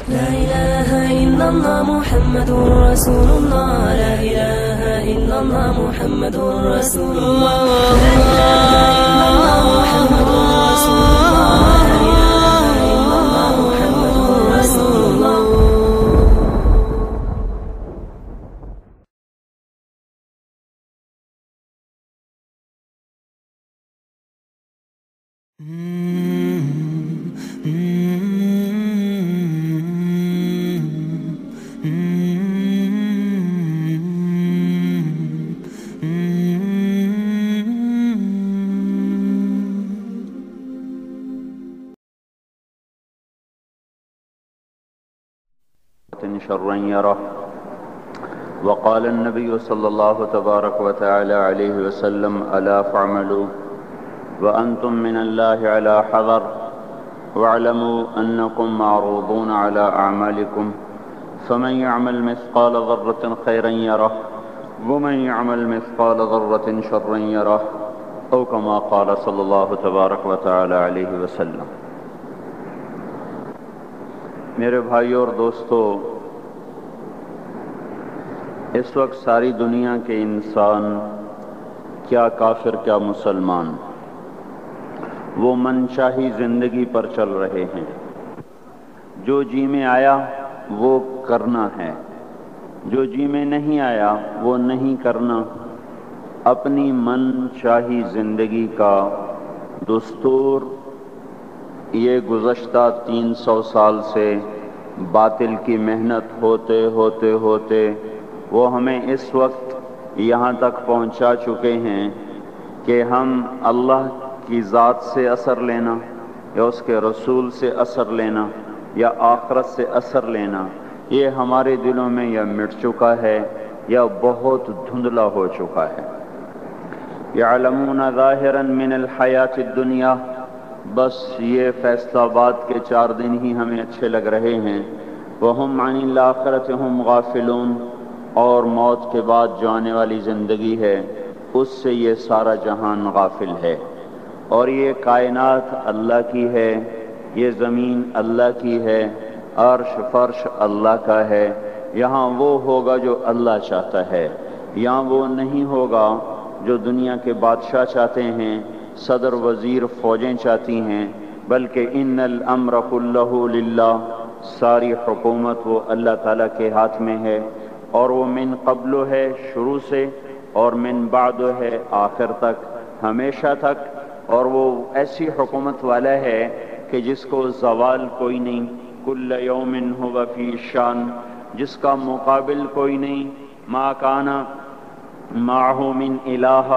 لا إله إلا الله محمد رسول الله. لا إله إلا الله محمد رسول الله. لا إله إلا الله محمد رسول الله. لا إله إلا الله محمد رسول الله. شرا يره. وقال النبي صلى الله تبارك وتعالى عليه وسلم ألا فاعملوا وأنتم من الله على حذر واعلموا أنكم معروضون على أعمالكم فمن يعمل مثقال ذرة خيرا يره ومن يعمل مثقال ذرة شرا يره أو كما قال صلى الله تبارك وتعالى عليه وسلم. میرے بھائیوں اور دوستو، اس وقت ساری دنیا کے انسان، کیا کافر کیا مسلمان، وہ منشاہی زندگی پر چل رہے ہیں. جو جی میں آیا وہ کرنا ہے، جو جی میں نہیں آیا وہ نہیں کرنا. اپنی منشاہی زندگی کا دستور یہ گزشتہ 300 سال سے باطل کی محنت ہوتے ہوتے ہوتے وہ ہمیں اس وقت یہاں تک پہنچا چکے ہیں کہ ہم اللہ کی ذات سے اثر لینا یا اس کے رسول سے اثر لینا یا آخرت سے اثر لینا، یہ ہمارے دلوں میں یا مٹ چکا ہے یا بہت دھندلا ہو چکا ہے. یعلمون ظاہرا من الحیات الدنیا، بس یہ فیصلہ آباد کے 4 دن ہی ہمیں اچھے لگ رہے ہیں. وہم عن الآخرۃ ہم غافلون، اور موت کے بعد جو آنے والی زندگی ہے اس سے یہ سارا جہان غافل ہے. اور یہ کائنات اللہ کی ہے، یہ زمین اللہ کی ہے، عرش فرش اللہ کا ہے. یہاں وہ ہوگا جو اللہ چاہتا ہے، یہاں وہ نہیں ہوگا جو دنیا کے بادشاہ چاہتے ہیں، صدر وزیر فوجیں چاہتی ہیں، بلکہ ان الامر کلہ للہ، ساری حکومت وہ اللہ تعالیٰ کے ہاتھ میں ہے. اور وہ من قبل ہے شروع سے، اور من بعد ہے آخر تک، ہمیشہ تک. اور وہ ایسی حکومت والا ہے کہ جس کو زوال کوئی نہیں. کل یوم هو فی شان، جس کا مقابل کوئی نہیں. ما کان معه من الہ،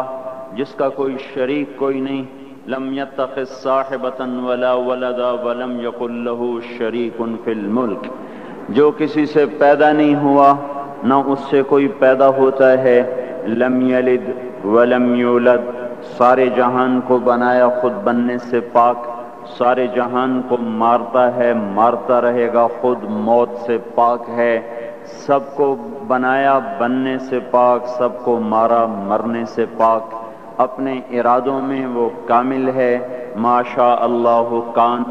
جس کا کوئی شریک کوئی نہیں. لم یتخذ صاحبۃ ولا ولدا ولم یکن له شریک فی الملک، جو کسی سے پیدا نہیں ہوا نہ اس سے کوئی پیدا ہوتا ہے. لم یلد ولم یولد، سارے جہان کو بنایا خود بننے سے پاک، سارے جہان کو مارتا ہے مارتا رہے گا، خود موت سے پاک ہے. سب کو بنایا بننے سے پاک، سب کو مارا مرنے سے پاک. اپنے ارادوں میں وہ کامل ہے. ما شاء اللہ کان،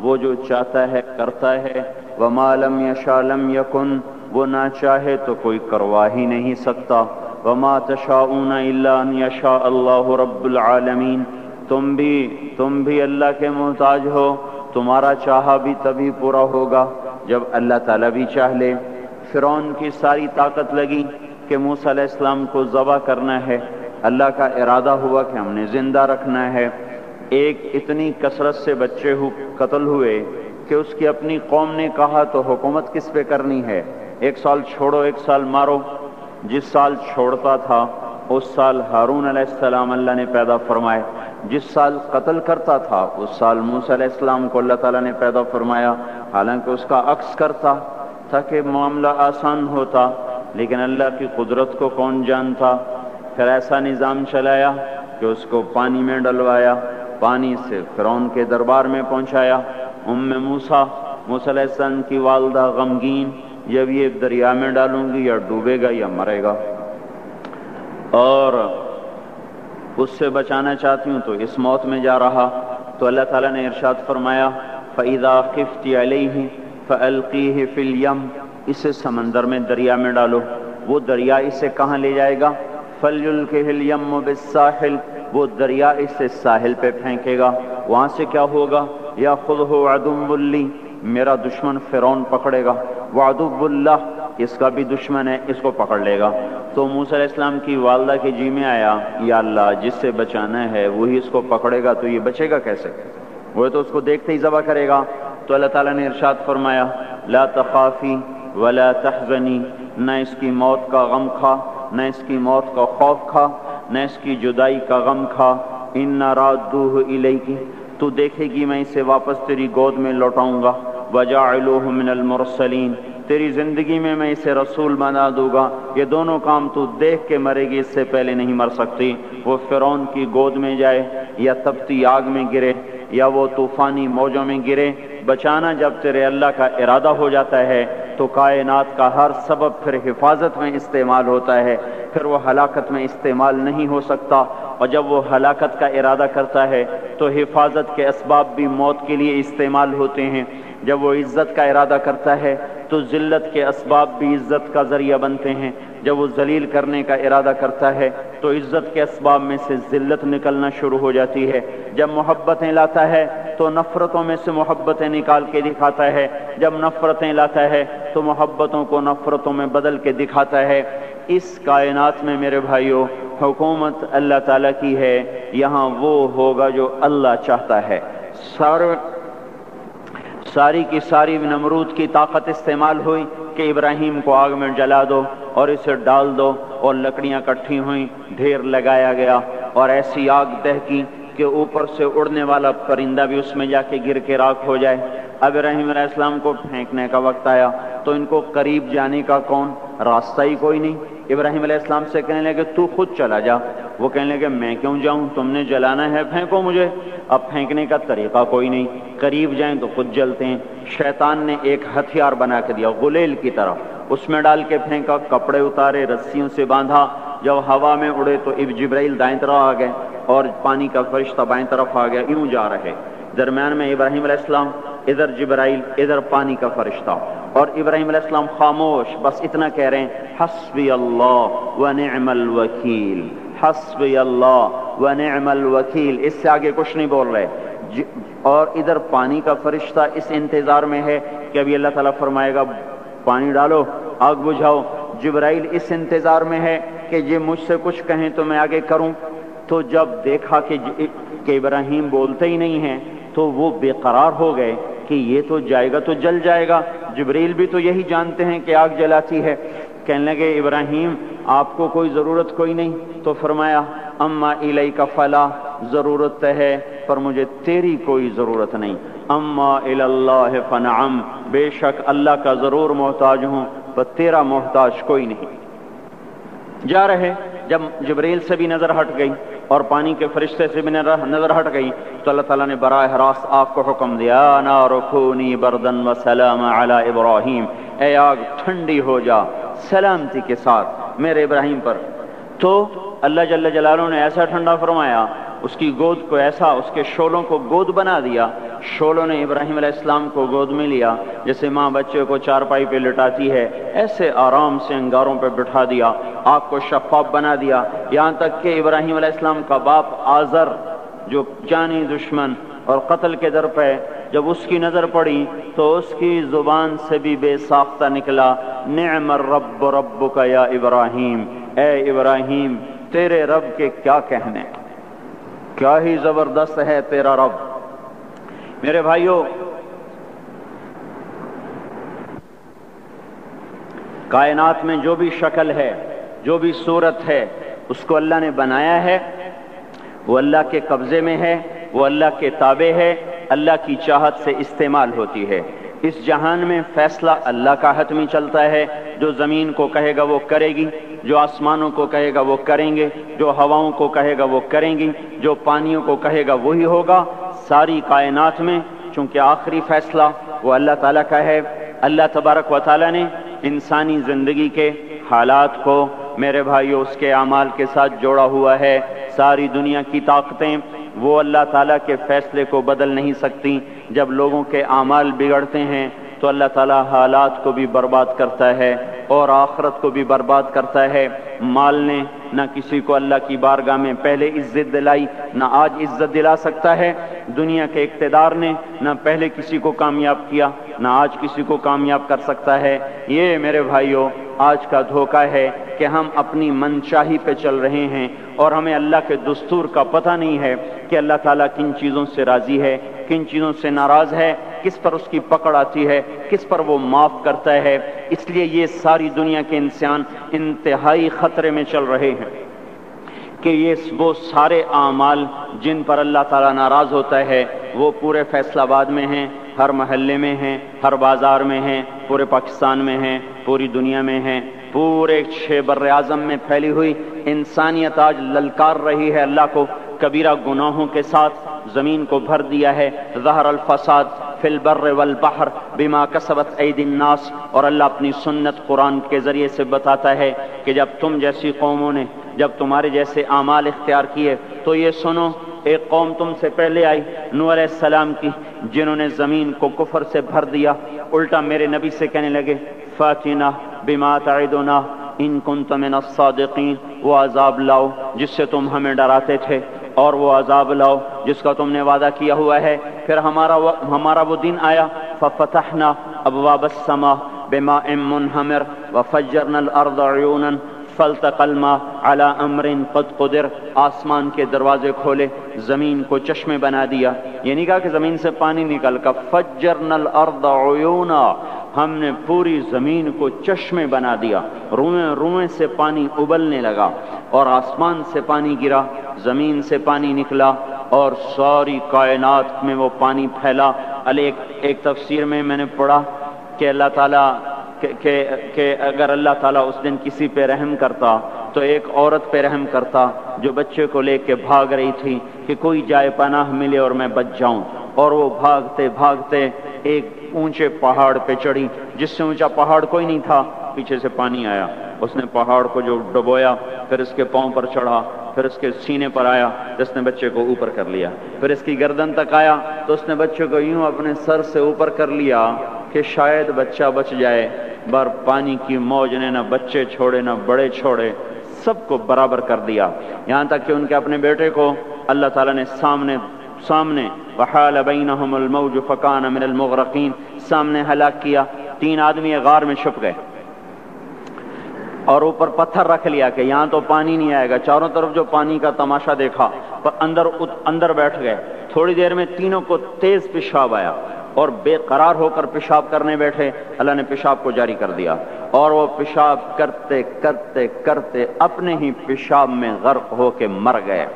وہ جو چاہتا ہے کرتا ہے. وما لم یشاء لم یکن، وہ نہ چاہے تو کوئی کروا ہی نہیں سکتا. وما تشاءون الا ان یشاء اللہ رب العالمین، تم بھی اللہ کے محتاج ہو. تمہارا چاہا بھی تبھی پورا ہوگا جب اللہ تعالیٰ بھی چاہ لے. فرعون کی ساری طاقت لگی کہ موسیٰ علیہ السلام کو ذبح کرنا ہے، اللہ کا ارادہ ہوا کہ ہم نے زندہ رکھنا ہے. ایک اتنی کثرت سے بچے قتل ہوئے کہ اس کی اپنی قوم نے کہا تو حکومت کس پہ کرنی ہے؟ 1 سال چھوڑو 1 سال مارو. جس سال چھوڑتا تھا اس سال ہارون علیہ السلام اللہ نے پیدا فرمائے. جس سال قتل کرتا تھا اس سال موسیٰ علیہ السلام کو اللہ تعالیٰ نے پیدا فرمایا. حالانکہ اس کا عکس کرتا تھا کہ معاملہ آسان ہوتا، لیکن اللہ کی قدرت کو کون جانتا. پھر ایسا نظام چلایا کہ اس کو پانی میں ڈلوایا، پانی سے فرعون کے دربار میں پہنچایا. موسیٰ علیہ السلام کی والدہ غمگین، جب یہ دریا میں ڈالوں گی یا ڈوبے گا یا مرے گا، اور اس سے بچانا چاہتی ہوں تو اس موت میں جا رہا. تو اللہ تعالیٰ نے ارشاد فرمایا فَإِذَا خِفْتِ عَلَيْهِ فَأَلْقِيهِ فِي الْيَمِّ، اسے سمندر میں دریا میں ڈالو، وہ دریا اسے کہاں لے جائے گا؟ فَلْيُلْقِهِ الْيَمُّ بِالسَّاحِلِ، وہ دریا اسے ساحل پہ پھینکے گا، وہاں سے کیا ہوگا؟ يَأْخُذْهُ عَدُوٌّ لِّي، میرا دشمن فرعون پکڑے گا، وَعَدُوٌّ اللَّهِ، اس کا بھی دشمن ہے، اس کو پکڑ لے گا۔ تو موسیٰ علیہ السلام کی والدہ کے جی میں آیا، یا اللہ جس سے بچانا ہے وہی اس کو پکڑے گا تو یہ بچے گا کیسے؟ وہ تو اس کو دیکھتے ہی ذبح کرے گا۔ تو اللہ تعالیٰ نے ارشاد فرمایا لا تخافی ولا تحزنی، نہ اس کی موت کا غم کھا، نہ اس کی موت کا خوف کھا، نہ اس کی جدائی کا غم کھا، اِنَّا رَادُّوهُ إِلَيْكِ، تو دیکھے گی میں اسے واپس تیری گود میں لوٹاؤں گا، وَجَعِلُوهُ مِنَ الْمُرْسَلِينَ، تیری زندگی میں میں اسے رسول بنا دوں گا۔ یہ دونوں کام تو دیکھ کے مرے گی، اس سے پہلے نہیں مر سکتی۔ وہ فرعون کی گود میں جائے یا تپتی آگ میں گرے یا وہ طوفانی موجوں میں گرے، بچانا جب تیرے اللہ کا ارادہ ہو جاتا ہے تو کائنات کا ہر سبب پھر حفاظت میں استعمال ہوتا ہے، پھر وہ ہلاکت میں استعمال نہیں ہو سکتا۔ اور جب وہ ہلاکت کا ارادہ کرتا ہے تو حفاظت کے اسباب بھی موت کے لیے استعمال ہوتے ہیں، جب وہ عزت کا ارادہ کرتا ہے تو ذلت کے اسباب بھی عزت کا ذریعہ بنتے ہیں، جب وہ ذلیل کرنے کا ارادہ کرتا ہے تو عزت کے اسباب میں سے ذلت نکلنا شروع ہو جاتی ہے، جب محبتیں لاتا ہے تو نفرتوں میں سے محبتیں نکال کے دکھاتا ہے، جب نفرتیں لاتا ہے تو محبتوں کو نفرتوں میں بدل کے دکھاتا ہے۔ اس کائنات میں میرے بھائیوں حکومت اللہ تعالیٰ کی ہے، یہاں وہ ہوگا جو اللہ چاہتا ہے۔ ساری کی ساری نمرود کی طاقت استعمال ہوئی کہ ابراہیم کو آگ میں جلا دو اور اسے ڈال دو، اور لکڑیاں کٹھی ہوئیں، ڈھیر لگایا گیا اور ایسی آگ دہکی کہ اوپر سے اڑنے والا پرندہ بھی اس میں جا کے گر کے راکھ ہو جائے۔ اب ابراہیم علیہ السلام کو پھینکنے کا وقت آیا تو ان کو قریب جانے کا کون راستہ ہی کوئی نہیں۔ ابراہیم علیہ السلام سے کہنے لگے تو خود چلا جا، وہ کہنے لگے میں کیوں جاؤں، تم نے جلانا ہے پھینکو مجھے۔ اب پھینکنے کا طریقہ کوئی نہیں، قریب جائیں تو خود جلتے ہیں۔ شیطان نے ایک ہتھیار بنا کے دیا غلیل کی طرح، اس میں ڈال کے پھینکا، کپڑے اتارے، رسیوں سے باندھا، جب ہوا میں اڑے تو جبرائیل دائیں طرف آ گئے اور پانی کا فرشتہ بائیں طرف آ گیا، یوں جا رہے، درمیان میں ابراہیم علیہ السلام، ادھر جبرائیل، ادھر پانی کا فرشتہ، اور ابراہیم علیہ السلام خاموش بس اتنا کہہ رہے ہیں حسبی اللہ ونعم الوکیل، حسبی اللہ ونعم الوکیل، اس سے آگے کچھ نہیں بول رہے۔ اور ادھر پانی کا فرشتہ اس انتظار میں ہے کہ ابھی اللہ تعالیٰ فرمائے گا پانی ڈالو، آگ بجھاؤ۔ جبرائیل اس انتظار میں ہے کہ یہ مجھ سے کچھ کہیں تو میں آگے کروں۔ تو جب دیکھا کہ ابراہیم بولتے ہی نہیں ہیں تو وہ بے قرار ہو گئے کہ یہ تو جائے گا تو جل جائے گا، جبرائیل بھی تو یہی جانتے ہیں کہ آگ جلاتی ہے۔ کہنے لگے ابراہیم آپ کو کوئی ضرورت کوئی نہیں، تو فرمایا اما الیک فلا، ضرورت ہے پر مجھے تیری کوئی ضرورت نہیں، اما الی اللہ فنعم، بے شک اللہ کا ضرور محتاج ہوں پر تیرا محتاج کوئی نہیں۔ جا رہے، جب جبرائیل سے بھی نظر ہٹ گئی اور پانی کے فرشتے سے بھی نظر ہٹ گئی تو اللہ تعالیٰ نے براہ راست آگ کو حکم دیا نار کونی بردن وسلام علی ابراہیم، اے آگ ٹھنڈی ہو جا سلامتی کے ساتھ میرے ابراہیم پر۔ تو اللہ جل جلالہ نے ایسا ٹھنڈا فرمایا، اس کی گود کو ایسا، اس کے شعلوں کو گود بنا دیا، شعلوں نے ابراہیم علیہ السلام کو گود میں لیا، جیسے ماں بچے کو چارپائی پہ لٹاتی ہے ایسے آرام سے انگاروں پہ بٹھا دیا، آگ کو شفاف بنا دیا، یہاں تک کہ ابراہیم علیہ السلام کا باپ آزر جو جانی دشمن اور قتل کے در پہ، جب اس کی نظر پڑی تو اس کی زبان سے بھی بے ساختہ نکلا نعم الرب ربک یا ابراہیم، اے ابراہیم تیرے رب کے کیا کہنے، کیا ہی زبردست ہے تیرا رب۔ میرے بھائیوں، کائنات میں جو بھی شکل ہے، جو بھی صورت ہے، اس کو اللہ نے بنایا ہے، وہ اللہ کے قبضے میں ہے، وہ اللہ کے تابع ہے، اللہ کی چاہت سے استعمال ہوتی ہے۔ اس جہان میں فیصلہ اللہ کا حتمی چلتا ہے، جو زمین کو کہے گا وہ کرے گی، جو آسمانوں کو کہے گا وہ کریں گے، جو ہواؤں کو کہے گا وہ کریں گی، جو پانیوں کو کہے گا وہی ہوگا۔ ساری کائنات میں چونکہ آخری فیصلہ وہ اللہ تعالیٰ کا ہے، اللہ تبارک و تعالیٰ نے انسانی زندگی کے حالات کو میرے بھائیو اس کے اعمال کے ساتھ جوڑا ہوا ہے۔ ساری دنیا کی طاقتیں وہ اللہ تعالیٰ کے فیصلے کو بدل نہیں سکتی۔ جب لوگوں کے اعمال بگڑتے ہیں تو اللہ تعالیٰ حالات کو بھی برباد کرتا ہے اور آخرت کو بھی برباد کرتا ہے۔ مال نے نہ کسی کو اللہ کی بارگاہ میں پہلے عزت دلائی، نہ آج عزت دلا سکتا ہے۔ دنیا کے اقتدار نے نہ پہلے کسی کو کامیاب کیا، نہ آج کسی کو کامیاب کر سکتا ہے۔ یہ میرے بھائیوں آج کا دھوکہ ہے کہ ہم اپنی منشاہی پہ چل رہے ہیں اور ہمیں اللہ کے دستور کا پتہ نہیں ہے کہ اللہ تعالیٰ کن چیزوں سے راضی ہے، کن چیزوں سے ناراض ہے، کس پر اس کی پکڑ آتی ہے، کس پر وہ معاف کرتا ہے۔ اس لیے یہ ساری دنیا کے انسان انتہائی خطرے میں چل رہے ہیں کہ یہ وہ سارے اعمال جن پر اللہ تعالیٰ ناراض ہوتا ہے وہ پورے فیصل آباد میں ہیں، ہر محلے میں ہیں، ہر بازار میں ہیں، پورے پاکستان میں ہیں، پوری دنیا میں ہیں، پورے 6 بر اعظم میں پھیلی ہوئی انسانیت آج للکار رہی ہے اللہ کو۔ کبیرہ گناہوں کے ساتھ زمین کو بھر دیا ہے۔ ظہر الفساد فی البر والبحر بما کسبت ایدی الناس، اور اللہ اپنی سنت قرآن کے ذریعے سے بتاتا ہے کہ جب تم جیسی قوموں نے جب تمہارے جیسے اعمال اختیار کیے تو یہ سنو، ایک قوم تم سے پہلے آئی نوح علیہ السلام کی، جنہوں نے زمین کو کفر سے بھر دیا، الٹا میرے نبی سے کہنے لگے فاتنا بما تعدنا ان کنت من الصادقین، وہ عذاب لاؤ جس سے تم ہمیں ڈراتے تھے، اور وہ عذاب لاؤ جس کا تم نے وعدہ کیا ہوا ہے۔ پھر ہمارا وہ دن آیا، ففتحنا ابواب السماء بماء منہمر وفجرنا الارض عیونا فالتقى الماء على امر قد قدر، آسمان کے دروازے کھولے، زمین کو چشمے بنا دیا۔ یہ نہیں کہا کہ زمین سے پانی نکل کر، فجرنا الارض عیونا، ہم نے پوری زمین کو چشمے بنا دیا، روئیں روئیں سے پانی ابلنے لگا، اور آسمان سے پانی گرا، زمین سے پانی نکلا، اور ساری کائنات میں وہ پانی پھیلا۔ ایک تفسیر میں نے پڑھا کہ اللہ تعالیٰ کہ اگر اللہ تعالیٰ اس دن کسی پہ رحم کرتا تو ایک عورت پہ رحم کرتا جو بچے کو لے کے بھاگ رہی تھی کہ کوئی جائے پناہ ملے اور میں بچ جاؤں، اور وہ بھاگتے بھاگتے ایک اونچے پہاڑ پہ چڑھی جس سے اونچا پہاڑ کوئی نہیں تھا، پیچھے سے پانی آیا، اس نے پہاڑ کو جو ڈبویا، پھر اس کے پاؤں پر چڑھا، پھر اس کے سینے پر آیا، جس نے بچے کو اوپر کر لیا، پھر اس کی گردن تک آیا تو اس نے بچے کو یوں اپنے سر سے اوپر کر لیا کہ شاید بچہ بچ جائے، بر پانی کی موج نے نہ بچے چھوڑے نہ بڑے چھوڑے، سب کو برابر کر دیا، یہاں تک کہ ان کے اپنے بیٹے کو اللہ تعالیٰ نے سامنے وحال بینہم الموج فکان من المغرقین، سامنے ہلاک کیا۔ 3 آدمی غار میں چھپ گئے اور اوپر پتھر رکھ لیا کہ یہاں تو پانی نہیں آئے گا، چاروں طرف جو پانی کا تماشا دیکھا، پر اندر بیٹھ گئے۔ تھوڑی دیر میں تینوں کو تیز پیشاب آیا اور بے قرار ہو کر پیشاب کرنے بیٹھے، اللہ نے پیشاب کو جاری کر دیا، اور وہ پیشاب کرتے کرتے کرتے اپنے ہی پیشاب میں غرق ہو کے مر گئے۔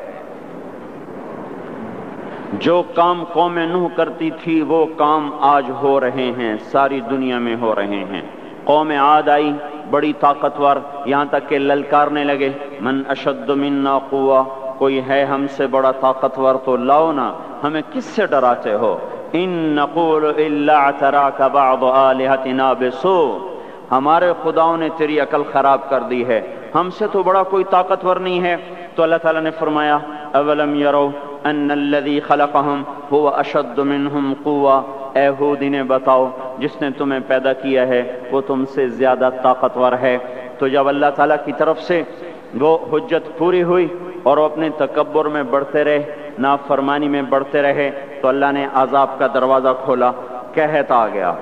جو کام قوم نوح کرتی تھی وہ کام آج ہو رہے ہیں، ساری دنیا میں ہو رہے ہیں۔ قوم عاد آئی بڑی طاقتور، یہاں تک کہ للکارنے لگے من اشد منا قوہ، کوئی ہے ہم سے بڑا طاقتور تو لاؤ نا، ہمیں کس سے ڈراتے ہو؟ ان نقول الا اعتراک بعض آلہتنا بسوء، ہمارے خداؤں نے تیری عقل خراب کر دی ہے، ہم سے تو بڑا کوئی طاقتور نہیں ہے۔ تو اللہ تعالیٰ نے فرمایا اولم یروا ان الذی خلقہم هو اشد منہم قوہ، اے ہود انہیں بتاؤ جس نے تمہیں پیدا کیا ہے وہ تم سے زیادہ طاقتور ہے۔ تو جب اللہ تعالیٰ کی طرف سے وہ حجت پوری ہوئی اور وہ اپنے تکبر میں بڑھتے رہے، نافرمانی میں بڑھتے رہے، تو اللہ نے عذاب کا دروازہ کھولا، قحط آ گیا،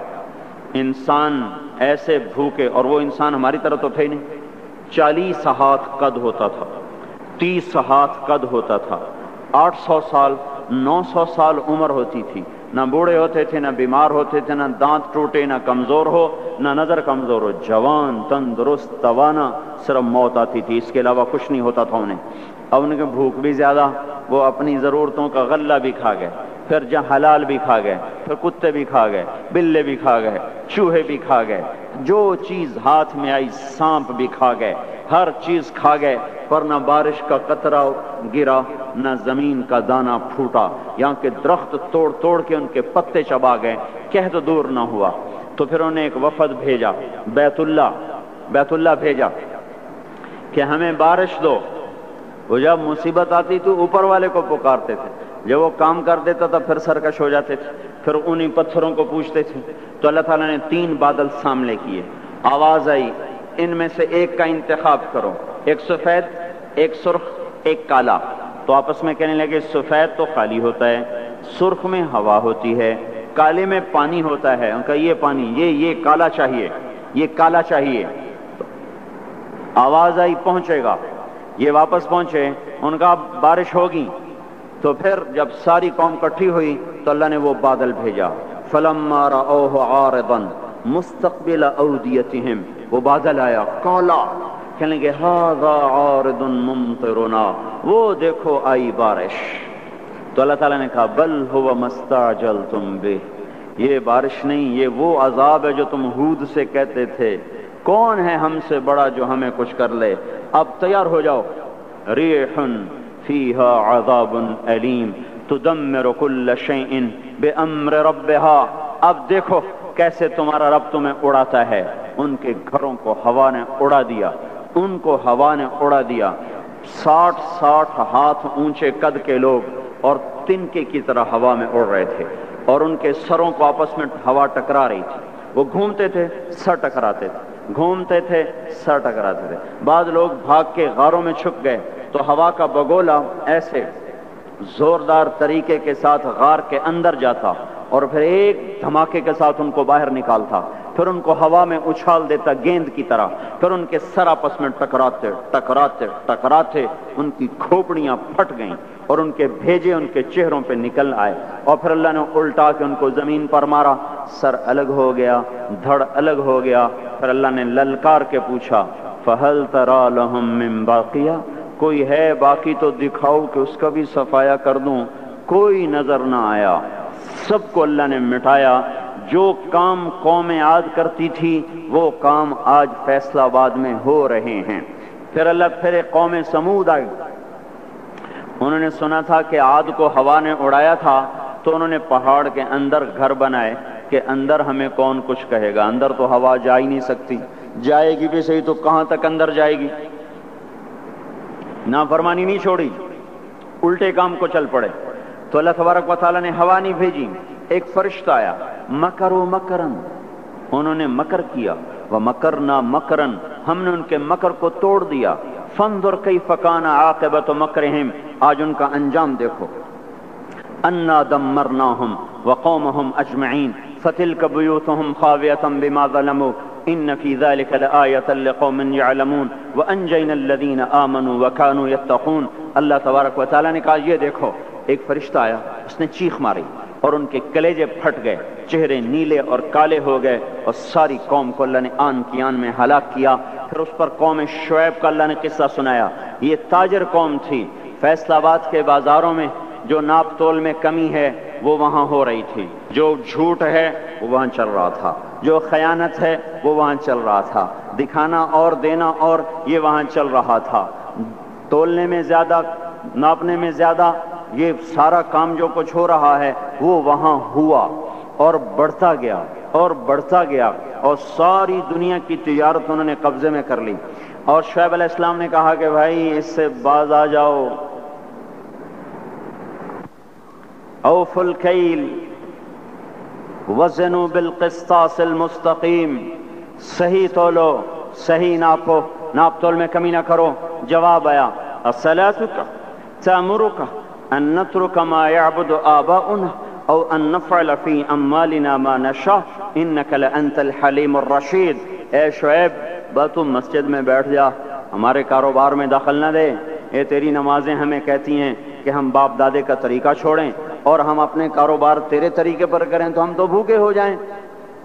انسان ایسے بھوکے، اور وہ انسان ہماری طرح تو تھے نہیں، 40 ہاتھ قد ہوتا تھا، 30 ہاتھ قد ہوتا تھا، 800 سال 900 سال عمر ہوتی تھی، نہ بوڑھے ہوتے تھے، نہ بیمار ہوتے تھے، نہ دانت ٹوٹے، نہ کمزور ہو، نہ نظر کمزور ہو، جوان تندرست توانا، صرف موت آتی تھی، اس کے علاوہ کچھ نہیں ہوتا تھا انہیں۔ اب ان کے بھوک بھی زیادہ، وہ اپنی ضرورتوں کا غلہ بھی کھا گئے، پھر جہاں حلال بھی کھا گئے، پھر کتے بھی کھا گئے، بلے بھی کھا گئے، چوہے بھی کھا گئے، جو چیز ہاتھ میں آئی سانپ بھی کھا گئے، ہر چیز کھا گئے، پر نہ بارش کا قطرہ گرا، نہ زمین کا دانہ پھوٹا، یہاں کے درخت توڑ توڑ کے ان کے پتے چبا گئے، قحط دور نہ ہوا۔ تو پھر انہوں نے ایک وفد بھیجا، بیت اللہ بھیجا کہ ہمیں بارش دو۔ وہ جب مصیبت آتی تو اوپر والے کو پکارتے تھے، جب وہ کام کر دیتا تھا پھر سرکش ہو جاتے تھے، پھر انہی پتھروں کو پوچھتے تھے. تو اللہ تعالیٰ نے 3 بادل سامنے کیے. آواز آئی ان میں سے ایک کا انتخاب کرو, ایک سفید, ایک سرخ, ایک کالا. تو آپس میں کہنے لگے سفید تو خالی ہوتا ہے, سرخ میں ہوا ہوتی ہے, کالے میں پانی ہوتا ہے. ان کا یہ پانی, یہ کالا چاہیے, یہ کالا چاہیے. آواز آئی پہنچے گا. یہ واپس پہنچے, ان کا بارش ہوگی. تو پھر جب ساری قوم اکٹھی ہوئی تو اللہ نے وہ بادل بھیجا. فلما رأوه عارضا مستقبل اودیتهم, وہ بادل آیا کالا, کہنے لگے ھذا عارض ممطرنا, وہ دیکھو آئی بارش. تو اللہ تعالیٰ نے کہا بل هو ما استعجلتم به, یہ بارش نہیں, یہ وہ عذاب ہے جو تم ہود سے کہتے تھے کون ہے ہم سے بڑا جو ہمیں کچھ کر لے. اب تیار ہو جاؤ. ریح فیہا عذاب علیم تدمر کل شیء بامر ربها. اب دیکھو کیسے تمہارا رب تمہیں اڑاتا ہے. ان کے گھروں کو ہوا نے اڑا دیا, ان کو ہوا نے اڑا دیا. 60 ہاتھ اونچے قد کے لوگ اور تنکے کی طرح ہوا میں اڑ رہے تھے, اور ان کے سروں کو آپس میں ہوا ٹکرا رہی تھی. وہ گھومتے تھے, سر ٹکراتے تھے, گھومتے تھے, سر ٹکراتے تھے. بعض لوگ بھاگ کے غاروں میں چھپ گئے تو ہوا کا بگولا ایسے زوردار طریقے کے ساتھ غار کے اندر جاتا اور پھر ایک دھماکے کے ساتھ ان کو باہر نکالتا, پھر ان کو ہوا میں اچھال دیتا گیند کی طرح. پھر ان کے سر آپس میں ٹکراتے ٹکراتے ٹکراتے ان کی کھوپڑیاں پھٹ گئیں اور ان کے بھیجے ان کے چہروں پہ نکل آئے, اور پھر اللہ نے الٹا کے ان کو زمین پر مارا. سر الگ ہو گیا, دھڑ الگ ہو گیا. پھر اللہ نے للکار کے پوچھا فہل تری لہم من باقیہ, کوئی ہے باقی تو دکھاؤ کہ اس کا بھی صفایا کر دوں. کوئی نظر نہ آیا, سب کو اللہ نے مٹایا. جو کام قوم عاد کرتی تھی وہ کام آج فیصل آباد میں ہو رہے ہیں. پھر ایک قوم سمود آئی. انہوں نے سنا تھا کہ عاد کو ہوا نے اڑایا تھا, تو انہوں نے پہاڑ کے اندر گھر بنائے کہ اندر ہمیں کون کچھ کہے گا, اندر تو ہوا جا ہی نہیں سکتی, جائے گی بھی صحیح تو کہاں تک اندر جائے گی. نافرمانی نہیں چھوڑی, الٹے کام کو چل پڑے. تو اللہ تبارک و تعالیٰ نے ہوا نہیں بھیجی, ایک فرشتہ آیا. مکروا مکرن, انہوں نے مکر کیا. ومکرنا مکرن, ہم نے ان کے مکر کو توڑ دیا. فانظر کیف کان عاقبۃ مکرہم, آج ان کا انجام دیکھو. انا دمرناہم وقومہم اجمعین فتلک بیوتہم خاویۃ بما ظلموا ان فی ذلک لآیۃ لقوم یعلمون وانجینا الذین آمنوا وکانوا یتقون. اللہ تبارک و تعالیٰ نے کہا یہ دیکھو, ایک فرشتہ آیا, اس نے چیخ ماری اور ان کے کلیجے پھٹ گئے, چہرے نیلے اور کالے ہو گئے, اور ساری قوم کو اللہ نے آن کی آن میں ہلاک کیا. پھر اس پر قوم شعیب کا اللہ نے قصہ سنایا. یہ تاجر قوم تھی, فیصل آباد کے بازاروں میں جو ناپ تول میں کمی ہے وہ وہاں ہو رہی تھی, جو جھوٹ ہے وہ وہاں چل رہا تھا, جو خیانت ہے وہ وہاں چل رہا تھا, دکھانا اور دینا اور یہ وہاں چل رہا تھا. تولنے میں زیادہ, ناپنے میں زیادہ, یہ سارا کام جو کچھ ہو رہا ہے وہ وہاں ہوا اور بڑھتا گیا اور بڑھتا گیا, اور ساری دنیا کی تجارت انہوں نے قبضے میں کر لی. اور شعیب علیہ السلام نے کہا کہ بھائی اس سے باز آ جاؤ. اوفوا الکیل وزنوا بالقسطاس المستقیم, صحیح تولو, صحیح ناپو, ناپ تول میں کمی نہ کرو. جواب آیا الصلاۃ تأمرک ان نترک ما يعبد آباؤنا او ان نفعل فی اموالنا ما نشاء انک لانت الحلیم الرشید. اے شعیب بس تم مسجد میں بیٹھ جا, ہمارے کاروبار میں دخل نہ دے. یہ تیری نمازیں ہمیں کہتی ہیں کہ ہم باپ دادے کا طریقہ چھوڑیں اور ہم اپنے کاروبار تیرے طریقے پر کریں تو ہم تو بھوکے ہو جائیں.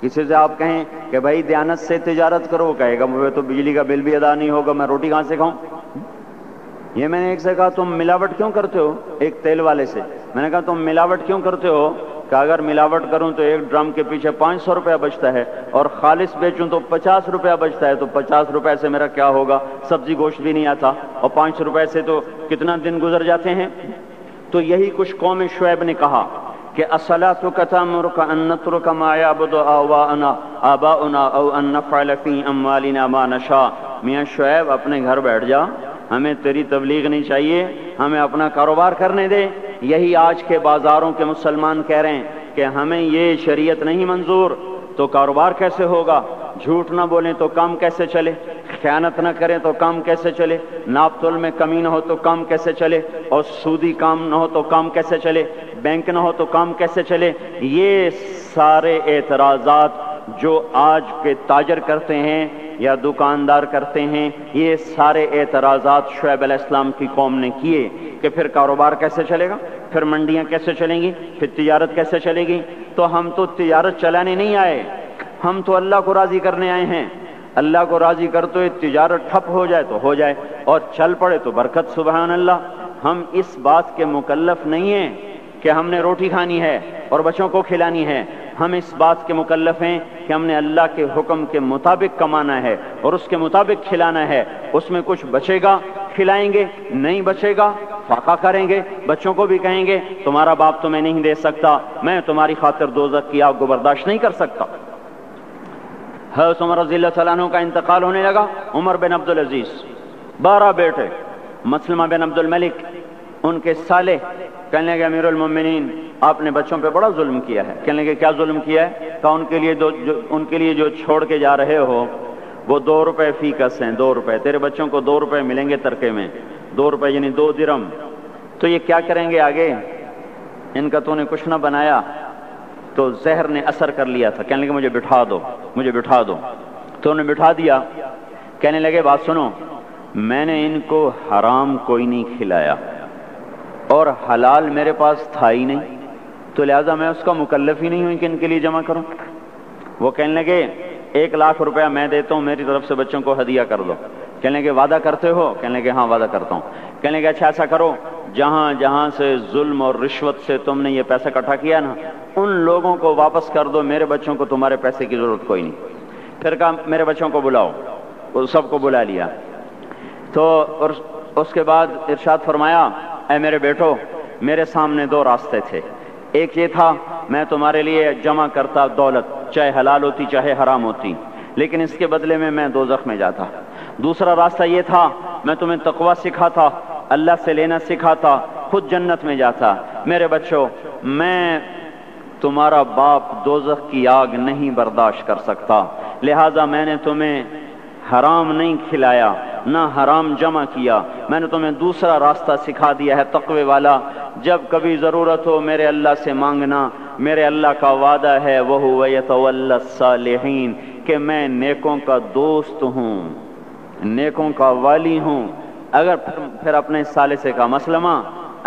کسی سے آپ کہیں کہ بھائی دیانت سے تجارت کرو, کہے گا مجھے تو بجلی کا بل بھی ادا نہیں ہوگا, میں روٹی کہاں سے کھاؤں. یہ میں نے ایک سے کہا تم ملاوٹ کیوں کرتے ہو, ایک تیل والے سے میں نے کہا تم ملاوٹ کیوں کرتے ہو, کہ اگر ملاوٹ کروں تو ایک ڈرم کے پیچھے 500 روپیہ بچتا ہے اور خالص بیچوں تو 50 روپیہ بچتا ہے, تو 50 روپے سے میرا کیا ہوگا, سبزی گوشت بھی نہیں آتا, اور 5 روپے سے تو کتنا دن گزر جاتے ہیں. تو یہی کچھ قوم شعیب نے کہا کہ الصلاۃ تأمرک ان نترک ما یعبد آباؤنا او ان نفعل فی اموالنا ما نشاء. میاں شعیب اپنے گھر بیٹھ جا, ہمیں تیری تبلیغ نہیں چاہیے, ہمیں اپنا کاروبار کرنے دے. یہی آج کے بازاروں کے مسلمان کہہ رہے ہیں کہ ہمیں یہ شریعت نہیں منظور تو کاروبار کیسے ہوگا، جھوٹ نہ بولیں تو کام کیسے چلے، خیانت نہ کریں تو کام کیسے چلے، ناپ تول میں کمی نہ ہو تو کام کیسے چلے، اور سودی کام نہ ہو تو کام کیسے چلے، بینک نہ ہو تو کام کیسے چلے. یہ سارے اعتراضات جو آج کے تاجر کرتے ہیں یا دکاندار کرتے ہیں، یہ سارے اعتراضات شعیب علیہ السلام کی قوم نے کیے کہ پھر کاروبار کیسے چلے گا، پھر منڈیاں کیسے چلیں گی، پھر تجارت کیسے چلے گی. تو ہم تو تجارت چلانے نہیں آئے، ہم تو اللہ کو راضی کرنے آئے ہیں. اللہ کو راضی کر تو یہ تجارت ٹھپ ہو جائے تو ہو جائے، اور چل پڑے تو برکت. سبحان اللہ. ہم اس بات کے مکلف نہیں ہیں کہ ہم نے روٹی کھانی ہے اور بچوں کو کھلانی ہے. ہم اس بات کے مکلف ہیں کہ ہم نے اللہ کے حکم کے مطابق کمانا ہے اور اس کے مطابق کھلانا ہے. اس میں کچھ بچے گا کھلائیں گے، نہیں بچے گا فاقہ کریں گے. بچوں کو بھی کہیں گے تمہارا باپ تمہیں نہیں دے سکتا، میں تمہاری خاطر دوزخ کی آگ کو برداشت نہیں کر سکتا. حضرت عمر رضی اللہ تعالیٰ عنہ کا انتقال ہونے لگا. عمر بن عبدالعزیز 12 بیٹے، مسلمہ بن عبد الملک ان کے سالے، کہنے لگے امیر المومنین آپ نے بچوں پہ بڑا ظلم کیا ہے. کہنے لگے کیا ظلم کیا ہے؟ کہا ان کے لیے جو چھوڑ کے جا رہے ہو وہ 2 روپے فی کس ہیں. 2 روپے تیرے بچوں کو 2 روپے ملیں گے ترکے میں، 2 روپے یعنی 2 درہم. تو یہ کیا کریں گے آگے؟ ان کا تو نے کچھ نہ بنایا. تو زہر نے اثر کر لیا تھا. کہنے لگے مجھے بٹھا دو، مجھے بٹھا دو. تو انہیں بٹھا دیا. کہنے لگے بات سنو، میں نے ان کو حرام کوئی نہیں کھلایا اور حلال میرے پاس تھا ہی نہیں، تو لہٰذا میں اس کا مکلف ہی نہیں ہوں کہ ان کے لیے جمع کروں. وہ کہنے لگے 1 لاکھ روپیہ میں دیتا ہوں، میری طرف سے بچوں کو ہدیہ کر دو. کہنے لگے وعدہ کرتے ہو؟ کہنے لگے ہاں وعدہ کرتا ہوں. کہنے لگے اچھا ایسا کرو، جہاں جہاں سے ظلم اور رشوت سے تم نے یہ پیسہ اکٹھا کیا نا، ان لوگوں کو واپس کر دو، میرے بچوں کو تمہارے پیسے کی ضرورت کوئی نہیں. پھر کہا میرے بچوں کو بلاؤ. وہ سب کو بلا لیا. تو اس کے بعد ارشاد فرمایا اے میرے بیٹو، میرے سامنے 2 راستے تھے. ایک یہ تھا میں تمہارے لیے جمع کرتا دولت، چاہے حلال ہوتی چاہے حرام ہوتی، لیکن اس کے بدلے میں دوزخ میں جاتا. دوسرا راستہ یہ تھا میں تمہیں تقوی سکھاتا، اللہ سے لینا سکھاتا، خود جنت میں جاتا. میرے بچوں، میں تمہارا باپ دوزخ کی آگ نہیں برداشت کر سکتا، لہذا میں نے تمہیں حرام نہیں کھلایا نہ حرام جمع کیا. میں نے تمہیں دوسرا راستہ سکھا دیا ہے تقوی والا. جب کبھی ضرورت ہو میرے اللہ سے مانگنا. میرے اللہ کا وعدہ ہے وَهُوَ يَتَوَلَّى الصَّالِحِينَ کہ میں نیکوں کا دوست ہوں، نیکوں کا والی ہوں. اگر پھر اپنے ثالثے کا مسلمہ،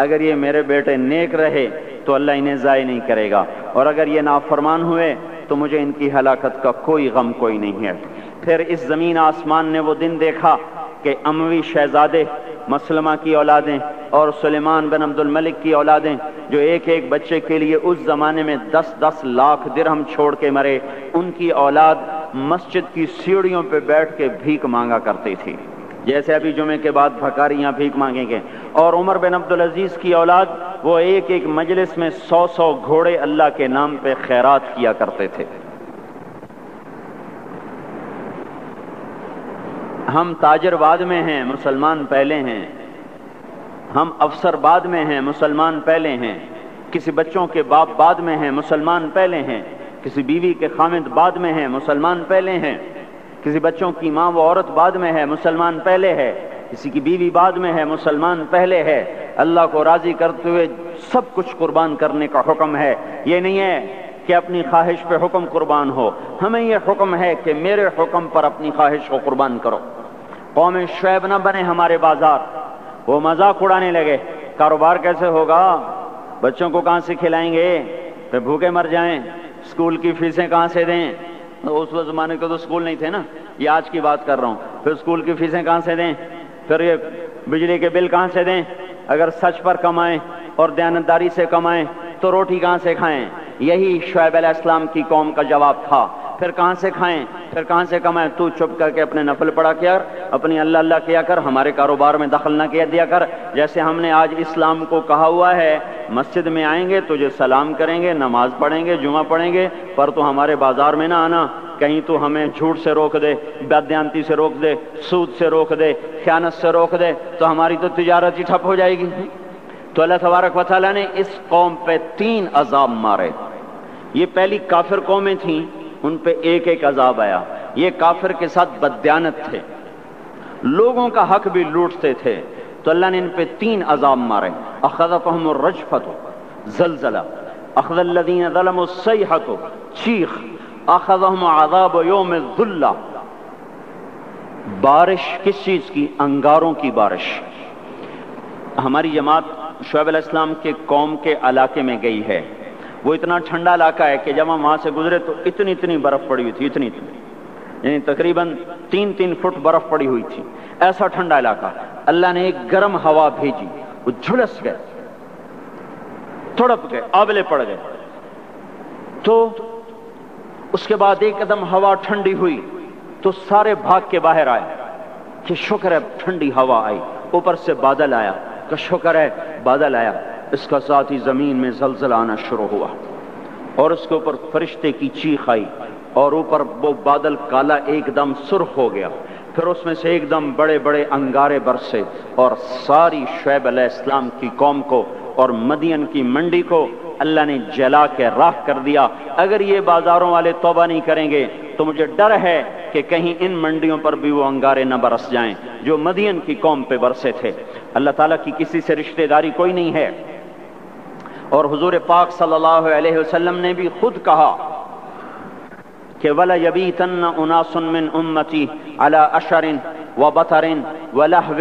اگر یہ میرے بیٹے نیک رہے تو اللہ انہیں ضائع نہیں کرے گا، اور اگر یہ نافرمان ہوئے تو مجھے ان کی ہلاکت کا کوئی غم کوئی نہیں ہے. پھر اس زمین آسمان نے وہ دن دیکھا کہ اموی شہزادے مسلمہ کی اولادیں اور سلیمان بن عبد الملک کی اولادیں جو ایک ایک بچے کے لیے اس زمانے میں 10-10 لاکھ درہم چھوڑ کے مرے، ان کی اولاد مسجد کی سیڑھیوں پہ بیٹھ کے بھیک مانگا کرتی تھی، جیسے ابھی جمعے کے بعد بھکاریاں بھیک مانگیں گے. اور عمر بن عبدالعزیز کی اولاد وہ ایک ایک مجلس میں 100 گھوڑے اللہ کے نام پہ خیرات کیا کرتے تھے. ہم تاجر بعد میں ہیں، مسلمان پہلے ہیں. ہم افسر بعد میں ہیں، مسلمان پہلے ہیں. کسی بچوں کے باپ بعد میں ہیں، مسلمان پہلے ہیں. کسی بیوی کے خامد بعد میں ہیں، مسلمان پہلے ہیں. کسی بچوں کی ماں و عورت بعد میں ہے، مسلمان پہلے ہے. کسی کی بیوی بعد میں ہے، مسلمان پہلے ہے. اللہ کو راضی کرتے ہوئے سب کچھ قربان کرنے کا حکم ہے. یہ نہیں ہے کہ اپنی خواہش پہ حکم قربان ہو. ہمیں یہ حکم ہے کہ میرے حکم پر اپنی خواہش کو قربان کرو. قوم شعیب نہ بنے ہمارے بازار. وہ مذاق اڑانے لگے، کاروبار کیسے ہوگا، بچوں کو کہاں سے کھلائیں گے، پھر بھوکے مر جائیں، اسکول کی فیسیں کہاں سے دیں. اس زمانے کے تو اسکول نہیں تھے نا، یہ آج کی بات کر رہا ہوں. پھر اسکول کی فیسیں کہاں سے دیں، پھر یہ بجلی کے بل کہاں سے دیں. اگر سچ پر کمائیں اور دیانتداری سے کمائیں تو روٹی کہاں سے کھائیں. یہی شعیب علیہ السلام کی قوم کا جواب تھا. پھر کہاں سے کھائیں، پھر کہاں سے کمائیں. تو چپ کر کے اپنے نفل پڑھا کیا کر، اپنی اللہ اللہ کیا کر، ہمارے کاروبار میں دخل نہ کیا دیا کر. جیسے ہم نے آج اسلام کو کہا ہوا ہے مسجد میں آئیں گے تجھے سلام کریں گے، نماز پڑھیں گے، جمعہ پڑھیں گے، پر تو ہمارے بازار میں نہ آنا. کہیں تو ہمیں جھوٹ سے روک دے، بددیانتی سے روک دے، سود سے روک دے، خیانت سے روک دے تو ہماری تو تجارت ہی ٹھپ ہو جائے گی. تو اللہ تبارک و تعالیٰ نے اس قوم پہ 3 عذاب مارے. یہ پہلی کافر قومیں تھیں، ان پہ ایک ایک عذاب آیا. یہ کافر کے ساتھ بددیانت تھے، لوگوں کا حق بھی لوٹتے تھے، تو اللہ نے ان پہ 3 عذاب مارے. اخذتهم الرجفۃ زلزلہ، اخذ الذین ظلموا الصیحۃ چیخ، اخذهم عذاب یوم الذلہ بارش. کس چیز کی؟ انگاروں کی بارش. ہماری جماعت شعیب علیہ السلام کے قوم کے علاقے میں گئی ہے. وہ اتنا ٹھنڈا علاقہ ہے کہ جب ہم وہاں سے گزرے تو اتنی برف پڑی ہوئی تھی، اتنی یعنی تقریباً 3 فٹ برف پڑی ہوئی تھی. ایسا ٹھنڈا علاقہ. اللہ نے ایک گرم ہوا بھیجی، وہ جھلس گئے، تڑپ گئے، آبلے پڑ گئے. تو اس کے بعد ایک قدم ہوا ٹھنڈی ہوئی تو سارے بھاگ کے باہر آئے کہ شکر ہے ٹھنڈی ہوا آئی. اوپر سے بادل آیا کہ شکر ہے بادل آیا. اس کا ساتھ ہی زمین میں زلزلہ آنا شروع ہوا اور اس کے اوپر فرشتے کی چیخ آئی اور اوپر وہ بادل کالا ایک دم سرخ ہو گیا. پھر اس میں سے ایک دم بڑے بڑے انگارے برسے اور ساری شعیب علیہ السلام کی قوم کو اور مدین کی منڈی کو اللہ نے جلا کے راکھ کر دیا. اگر یہ بازاروں والے توبہ نہیں کریں گے تو مجھے ڈر ہے کہ کہیں ان منڈیوں پر بھی وہ انگارے نہ برس جائیں جو مدین کی قوم پہ برسے تھے. اللہ تعالیٰ کی کسی سے رشتہ داری کوئی نہیں ہے. اور حضور پاک صلی اللہ علیہ وسلم نے بھی خود کہا کہ وَلَا يَبِيتَنَّ أُنَاسٌ مِّنْ أُمَّتِي عَلَىٰ أَشَرٍ وَبَطَرٍ وَلَهْوٍ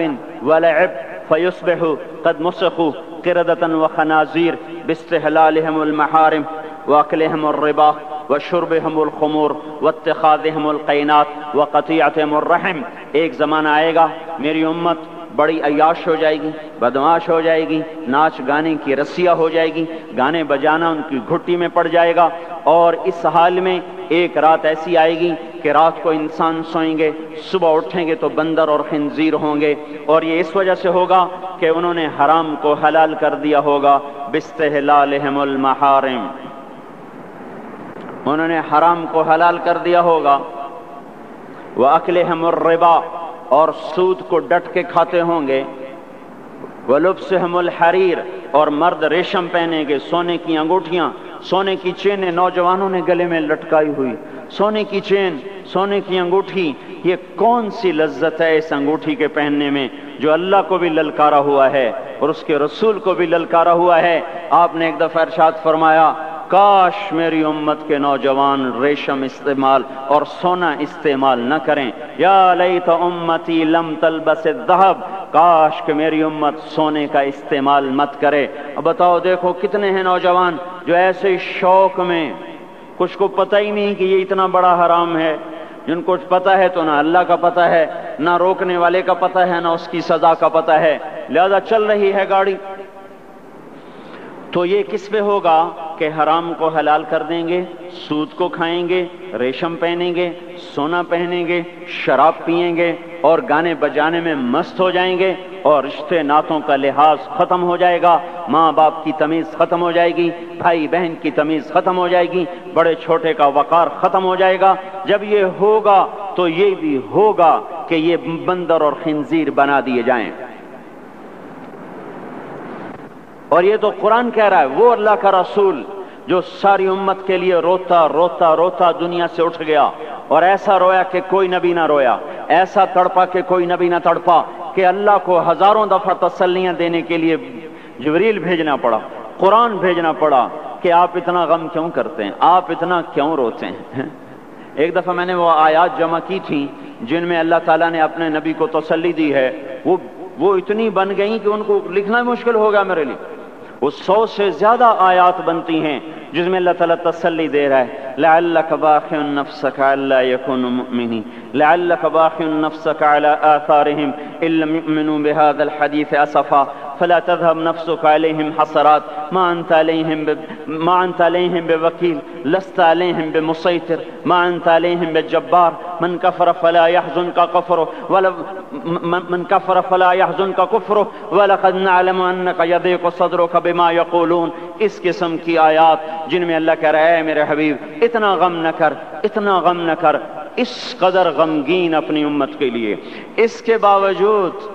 وَلَعِبٍ فَيُصْبِحُوا قَدْ مُسِخُوا قِرَدَةً وَخَنَازِيرَ بِاسْتِحْلَالِهِمُ الْمَحَارِمِ وَأَكْلِهِمُ الرِّبَا وَشُرْبِهِمُ الْخُمُورِ وَاتِّخَاذِهِمُ الْقَيْنَاتِ وَقَطِيعَتِهِمُ الرَّحِمِ. ایک زمانہ آئے گا میری امت بڑی عیاش ہو جائے گی، بدمعاش ہو جائے گی، ناچ گانے کی رسیا ہو جائے گی، گانے بجانا ان کی گھٹی میں پڑ جائے گا. اور اس حال میں ایک رات ایسی آئے گی کہ رات کو انسان سوئیں گے، صبح اٹھیں گے تو بندر اور خنزیر ہوں گے. اور یہ اس وجہ سے ہوگا کہ انہوں نے حرام کو حلال کر دیا ہوگا. باستحلالہم المحارم، انہوں نے حرام کو حلال کر دیا ہوگا. وَأَكْلِهِمُ الرِّبَا، اور سود کو ڈٹ کے کھاتے ہوں گے. وَلُبْسِهِمُ الْحَرِيرَ، اور مرد ریشم پہنیں گے، سونے کی انگوٹھیاں، سونے کی چینیں نوجوانوں نے گلے میں لٹکائی ہوئی. سونے کی چین، سونے کی انگوٹھی، یہ کون سی لذت ہے اس انگوٹھی کے پہننے میں جو اللہ کو بھی للکارا ہوا ہے اور اس کے رسول کو بھی للکارا ہوا ہے. آپ نے ایک دفعہ ارشاد فرمایا کاش میری امت کے نوجوان ریشم استعمال اور سونا استعمال نہ کریں. یا لیت امتی لم تلبس الذهب، کاش کہ میری امت سونے کا استعمال مت کرے. اب بتاؤ دیکھو کتنے ہیں نوجوان جو ایسے شوق میں، کچھ کو پتہ ہی نہیں کہ یہ اتنا بڑا حرام ہے. جن کو پتہ ہے تو نہ اللہ کا پتہ ہے، نہ روکنے والے کا پتہ ہے، نہ اس کی سزا کا پتہ ہے، لہذا چل رہی ہے گاڑی. تو یہ کس پہ ہوگا کہ حرام کو حلال کر دیں گے، سود کو کھائیں گے، ریشم پہنیں گے، سونا پہنیں گے، شراب پئیں گے اور گانے بجانے میں مست ہو جائیں گے اور رشتے ناتوں کا لحاظ ختم ہو جائے گا، ماں باپ کی تمیز ختم ہو جائے گی، بھائی بہن کی تمیز ختم ہو جائے گی، بڑے چھوٹے کا وقار ختم ہو جائے گا. جب یہ ہوگا تو یہ بھی ہوگا کہ یہ بندر اور خنزیر بنا دیے جائیں. اور یہ تو قرآن کہہ رہا ہے. وہ اللہ کا رسول جو ساری امت کے لیے روتا روتا روتا دنیا سے اٹھ گیا اور ایسا رویا کہ کوئی نبی نہ رویا، ایسا تڑپا کہ کوئی نبی نہ تڑپا، کہ اللہ کو ہزاروں دفعہ تسلیاں دینے کے لیے جبریل بھیجنا پڑا، قرآن بھیجنا پڑا کہ آپ اتنا غم کیوں کرتے ہیں، آپ اتنا کیوں روتے ہیں. ایک دفعہ میں نے وہ آیات جمع کی تھیں جن میں اللہ تعالیٰ نے اپنے نبی کو تسلی دی ہے، وہ اتنی بن گئیں کہ ان کو لکھنا مشکل ہو گیا میرے لیے. وہ 100 سے زیادہ آیات بنتی ہیں جس میں اللہ تعالیٰ تسلی دے رہا ہے. لعلک باخع نفسک الا یکونوا مؤمنین، لعلک باخع نفسک علی آثارہم ان لم یؤمنوا بهذا الحدیث اسفا فلا تذهب نفسك عليهم حسرات ما أنت عليهم بوكيل لست عليهم بمسيطر ما أنت عليهم بجبار من كفر فلا يحزنك كفره ولقد نعلم أنك يضيق صدرك بما يقولون. اس قسم کی آیات جن میں اللہ کہہ رہا ہے میرے حبیب اتنا غم نہ کر، اتنا غم نہ کر. اس قدر غمگین اپنی امت کے لیے، اس کے باوجود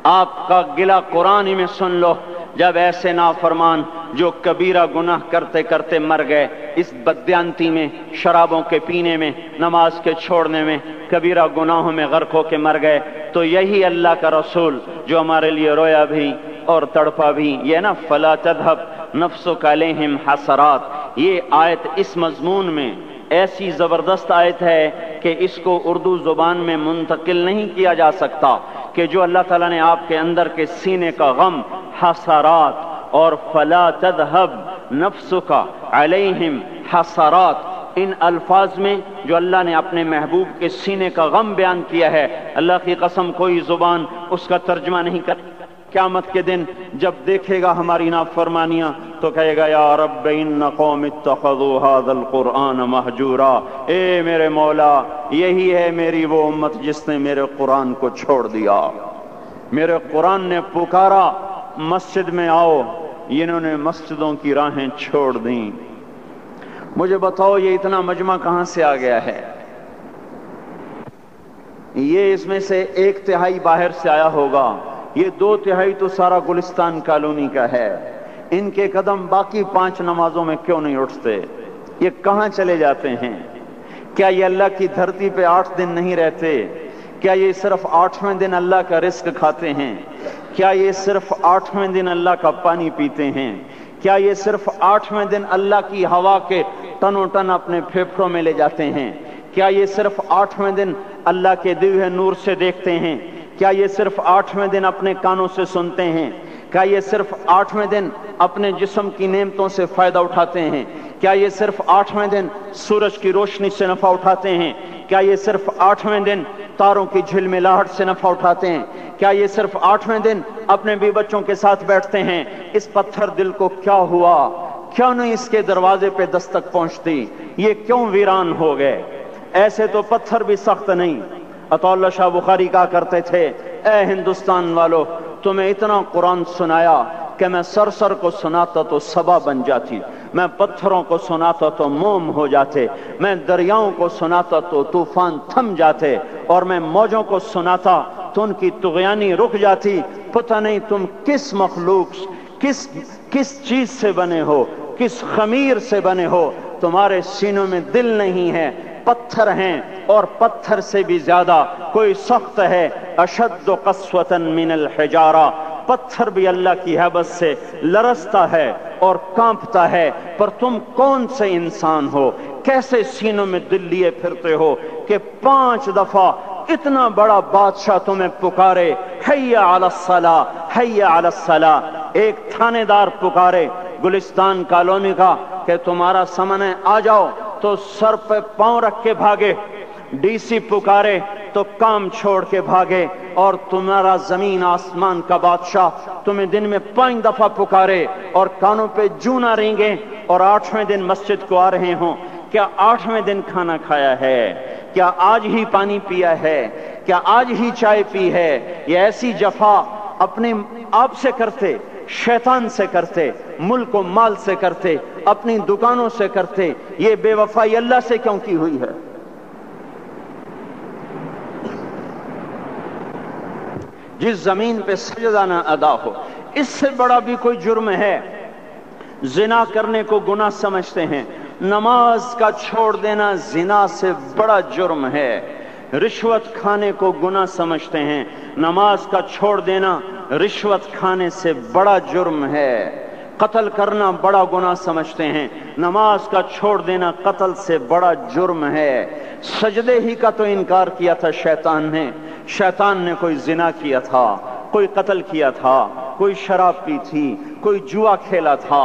آپ کا گلہ قرآن ہی میں سن لو. جب ایسے نافرمان جو کبیرہ گناہ کرتے کرتے مر گئے، اس بددیانتی میں، شرابوں کے پینے میں، نماز کے چھوڑنے میں، کبیرہ گناہوں میں غرق ہو کے مر گئے، تو یہی اللہ کا رسول جو ہمارے لیے رویا بھی اور تڑپا بھی، یہ نا فلا تذهب نفسک علیہم حسرات، یہ آیت اس مضمون میں ایسی زبردست آیت ہے کہ اس کو اردو زبان میں منتقل نہیں کیا جا سکتا کہ جو اللہ تعالیٰ نے آپ کے اندر کے سینے کا غم، حسرات، اور فلا تذهب نفسک علیہم حسرات، ان الفاظ میں جو اللہ نے اپنے محبوب کے سینے کا غم بیان کیا ہے، اللہ کی قسم کوئی زبان اس کا ترجمہ نہیں کر۔ قیامت کے دن جب دیکھے گا ہماری نافرمانیاں تو کہے گا یا رب ان قوم اتخذوا هذا القرآن مہجورا، اے میرے مولا یہی ہے میری وہ امت جس نے میرے قرآن کو چھوڑ دیا، میرے قرآن نے پکارا مسجد میں آؤ، انہوں نے مسجدوں کی راہیں چھوڑ دیں۔ مجھے بتاؤ یہ اتنا مجمع کہاں سے آ گیا ہے؟ یہ اس میں سے 1/3 باہر سے آیا ہوگا، یہ 2/3 تو سارا گلستان کالونی کا ہے۔ ان کے قدم باقی 5 نمازوں میں کیوں نہیں اٹھتے؟ یہ کہاں چلے جاتے ہیں؟ کیا یہ اللہ کی دھرتی پہ 8 دن نہیں رہتے؟ کیا یہ صرف 8ویں دن اللہ کا رزق کھاتے ہیں؟ کیا یہ صرف 8ویں دن اللہ کا پانی پیتے ہیں؟ کیا یہ صرف 8ویں دن اللہ کی ہوا کے ٹنوں ٹن اپنے پھیپھڑوں میں لے جاتے ہیں؟ کیا یہ صرف 8ویں دن اللہ کے دیے ہوئے نور سے دیکھتے ہیں؟ کیا یہ صرف 8ویں دن اپنے کانوں سے سنتے ہیں؟ کیا یہ صرف 8ویں دن اپنے جسم کی نعمتوں سے فائدہ اٹھاتے ہیں؟ کیا یہ صرف 8ویں دن سورج کی روشنی سے نفع اٹھاتے ہیں؟ کیا یہ صرف 8ویں دن تاروں کی جھلملاہٹ سے نفع اٹھاتے ہیں؟ کیا یہ صرف 8ویں دن اپنے بھی بچوں کے ساتھ بیٹھتے ہیں؟ اس پتھر دل کو کیا ہوا؟ کیوں نہیں اس کے دروازے پہ دستک پہنچتی؟ یہ کیوں ویران ہو گئے؟ ایسے تو پتھر بھی سخت نہیں۔ عطا اللہ شاہ بخاری کہا کرتے تھے اے ہندوستان والو، تمہیں اتنا قرآن سنایا کہ میں سر کو سناتا تو صبا بن جاتی، میں پتھروں کو سناتا تو موم ہو جاتے، میں دریاؤں کو سناتا تو طوفان تھم جاتے، اور میں موجوں کو سناتا تو ان کی طغیانی رک جاتی۔ پتہ نہیں تم کس مخلوق، کس چیز سے بنے ہو، کس خمیر سے بنے ہو، تمہارے سینوں میں دل نہیں ہے، پتھر ہیں، اور پتھر سے بھی زیادہ کوئی سخت ہے، اشد قسوة من الحجارہ، پتھر بھی اللہ کی ہیبت سے لرزتا ہے اور کانپتا ہے، پر تم کون سے انسان ہو، کیسے سینوں میں دل لیے پھرتے ہو کہ 5 دفعہ اتنا بڑا بادشاہ تمہیں پکارے حی علی الصلاۃ حی علی الصلاۃ۔ ایک تھانے دار پکارے گلستان کالونی کا کہ تمہارا سمن ہے آ جاؤ، تو سر پہ پاؤں رکھ کے بھاگے، ڈی سی پکارے تو کام چھوڑ کے بھاگے، اور تمہارا زمین آسمان کا بادشاہ تمہیں دن میں 5 دفعہ پکارے اور کانوں پہ جوں نہ رینگے، اور 8ویں دن مسجد کو آ رہے ہوں۔ کیا 8ویں دن کھانا کھایا ہے؟ کیا آج ہی پانی پیا ہے؟ کیا آج ہی چائے پی ہے؟ یہ ایسی جفا اپنے آپ سے کرتے، شیطان سے کرتے، ملک و مال سے کرتے، اپنی دکانوں سے کرتے، یہ بے وفائی اللہ سے کیوں کی ہوئی ہے؟ جس زمین پہ سجدہ نہ ادا ہو، اس سے بڑا بھی کوئی جرم ہے؟ زنا کرنے کو گناہ سمجھتے ہیں، نماز کا چھوڑ دینا زنا سے بڑا جرم ہے۔ رشوت کھانے کو گناہ سمجھتے ہیں، نماز کا چھوڑ دینا رشوت کھانے سے بڑا جرم ہے۔ قتل کرنا بڑا گناہ سمجھتے ہیں، نماز کا چھوڑ دینا قتل سے بڑا جرم ہے۔ سجدے ہی کا تو انکار کیا تھا شیطان نے کوئی زنا کیا تھا، کوئی قتل کیا تھا، کوئی شراب پی تھی، کوئی جوا کھیلا تھا،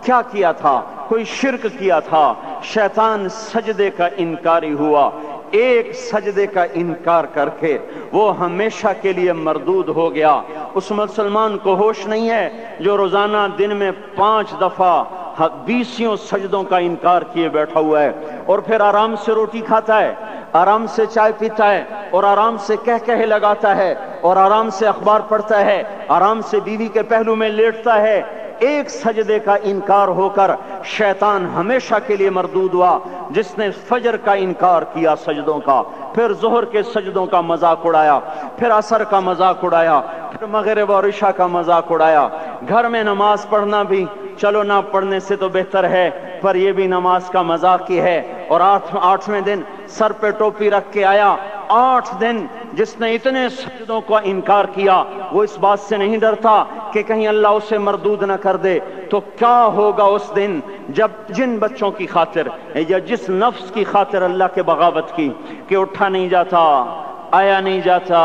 کیا کیا تھا؟ کوئی شرک کیا تھا۔ شیطان سجدے کا انکاری ہوا، ایک سجدے کا انکار کر کے وہ ہمیشہ کے لیے مردود ہو گیا۔ اس مسلمان کو ہوش نہیں ہے جو روزانہ دن میں 5 دفعہ 20 سجدوں کا انکار کیے بیٹھا ہوا ہے، اور پھر آرام سے روٹی کھاتا ہے، آرام سے چائے پیتا ہے، اور آرام سے کہے لگاتا ہے، اور آرام سے اخبار پڑھتا ہے، آرام سے بیوی کے پہلو میں لیٹتا ہے۔ ایک سجدے کا انکار ہو کر شیطان ہمیشہ کے لیے مردود ہوا۔ جس نے فجر کا انکار کیا سجدوں کا، پھر ظہر کے سجدوں کا مذاق اڑایا، پھر عصر کا مذاق اڑایا، پھر مغرب اور عشاء کا مذاق اڑایا، گھر میں نماز پڑھنا بھی چلو نہ پڑھنے سے تو بہتر ہے، پر یہ بھی نماز کا مذاق ہی ہے۔ اور آٹھویں دن سر پہ ٹوپی رکھ کے آیا۔ 8 دن جس نے اتنے سجدوں کو انکار کیا، وہ اس بات سے نہیں ڈرتا کہ کہیں اللہ اسے مردود نہ کر دے، تو کیا ہوگا اس دن جب جن بچوں کی خاطر یا جس نفس کی خاطر اللہ کے بغاوت کی کہ اٹھا نہیں جاتا، آیا نہیں جاتا،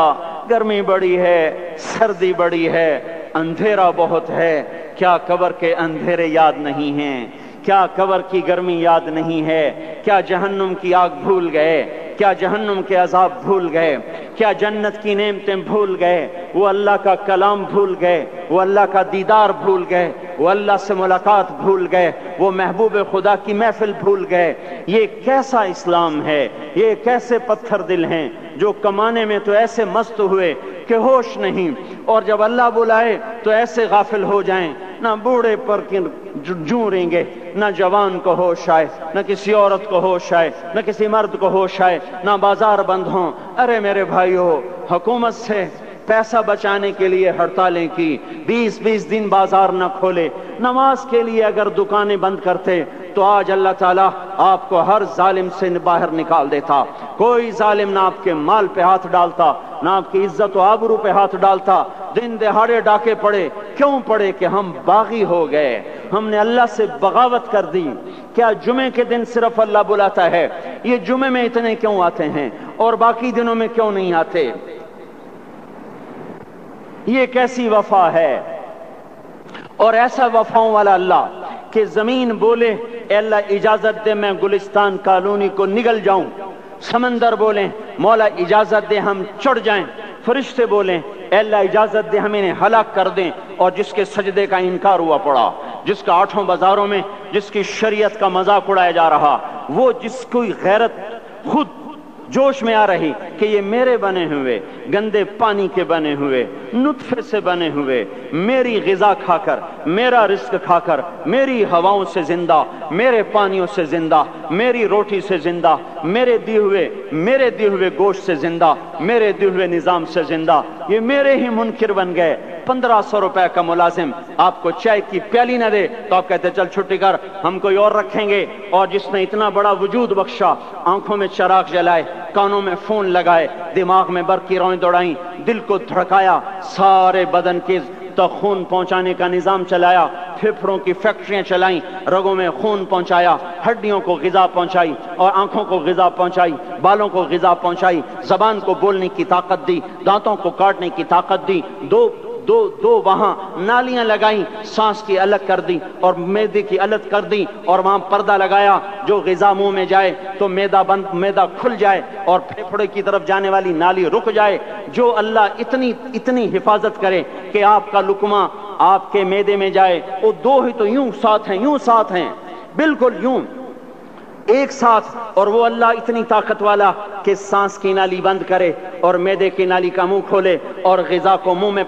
گرمی بڑی ہے، سردی بڑی ہے، اندھیرا بہت ہے، کیا قبر کے اندھیرے یاد نہیں ہیں؟ کیا قبر کی گرمی یاد نہیں ہے؟ کیا جہنم کی آگ بھول گئے؟ کیا جہنم کے عذاب بھول گئے؟ کیا جنت کی نعمتیں بھول گئے؟ وہ اللہ کا کلام بھول گئے؟ وہ اللہ کا دیدار بھول گئے؟ وہ اللہ سے ملاقات بھول گئے؟ وہ محبوب خدا کی محفل بھول گئے؟ یہ کیسا اسلام ہے؟ یہ کیسے پتھر دل ہیں جو کمانے میں تو ایسے مست ہوئے کہ ہوش نہیں، اور جب اللہ بلائے تو ایسے غافل ہو جائیں، نہ بوڑھے پر جوں رہیں گے، نہ جوان کو ہوش آئے، نہ کسی عورت کو ہوش آئے، نہ کسی مرد کو ہوش آئے، نہ بازار بند ہوں۔ ارے میرے بھائیو، حکومت سے پیسہ بچانے کے لیے ہڑتالیں کی، 20 دن بازار نہ کھولے، نماز کے لیے اگر دکانیں بند کرتے تو آج اللہ تعالیٰ آپ کو ہر ظالم سے باہر نکال دیتا۔ کوئی ظالم نہ آپ کے مال پہ ہاتھ ڈالتا، نہ آپ کی عزت و آبرو پہ ہاتھ ڈالتا۔ دن دہاڑے ڈاکے پڑے، کیوں پڑے؟ کہ ہم باغی ہو گئے، ہم نے اللہ سے بغاوت کر دی۔ کیا جمعے کے دن صرف اللہ بلاتا ہے؟ یہ جمعے میں اتنے کیوں آتے ہیں اور باقی دنوں میں کیوں نہیں آتے؟ یہ کیسی وفا ہے؟ اور ایسا وفاؤں والا اللہ کہ زمین بولے اے اللہ اجازت دے میں گلستان کالونی کو نگل جاؤں، سمندر بولیں مولا اجازت دے ہم چڑھ جائیں، فرشتے بولیں اے اللہ اجازت دے ہم انہیں ہلاک کر دیں، اور جس کے سجدے کا انکار ہوا پڑا، جس کا 8 بازاروں میں جس کی شریعت کا مذاق اڑایا جا رہا، وہ جس کوئی غیرت خود جوش میں آ رہی کہ یہ میرے بنے ہوئے گندے پانی کے بنے ہوئے نطفے سے بنے ہوئے، میری غذا کھا کر، میرا رزق کھا کر، میری ہواؤں سے زندہ، میرے پانیوں سے زندہ، میری روٹی سے زندہ، میرے دیے ہوئے گوشت سے زندہ، میرے دیے ہوئے نظام سے زندہ، یہ میرے ہی منکر بن گئے۔ 1500 روپے کا ملازم آپ کو چائے کی پیالی نہ دے تو آپ کہتے چل چھٹی کر، ہم کوئی اور رکھیں گے۔ اور جس نے اتنا بڑا وجود بخشا، آنکھوں میں چراغ جلائے، کانوں میں فون لگائے، دماغ میں برق کی روئیں دوڑائیں، دل کو دھڑکایا، سارے بدن کے تو خون پہنچانے کا نظام چلایا، پھیپھڑوں کی فیکٹریاں چلائیں، رگوں میں خون پہنچایا، ہڈیوں کو غذا پہنچائی اور آنکھوں کو غذا پہنچائی، بالوں کو غذا پہنچائی، زبان کو بولنے کی طاقت دی، دانتوں کو کاٹنے کی طاقت دی، دو وہاں نالیاں لگائیں، سانس کی الگ کر دی اور معدے کی الگ کر دی، اور وہاں پردہ لگایا، جو غذا منہ میں جائے تو معدہ کھل جائے اور پھیپھڑے کی طرف جانے والی نالی رک جائے۔ جو اللہ اتنی حفاظت کرے کہ آپ کا لقمہ آپ کے معدے میں جائے، وہ 2 ہی تو یوں ساتھ ہیں بالکل یوں ایک ساتھ، اور وہ اللہ اتنی طاقت والا کہ سانس کی نالی بند کرے اور معدے کی نالی کا منہ کھولے اور غذا کو منہ میں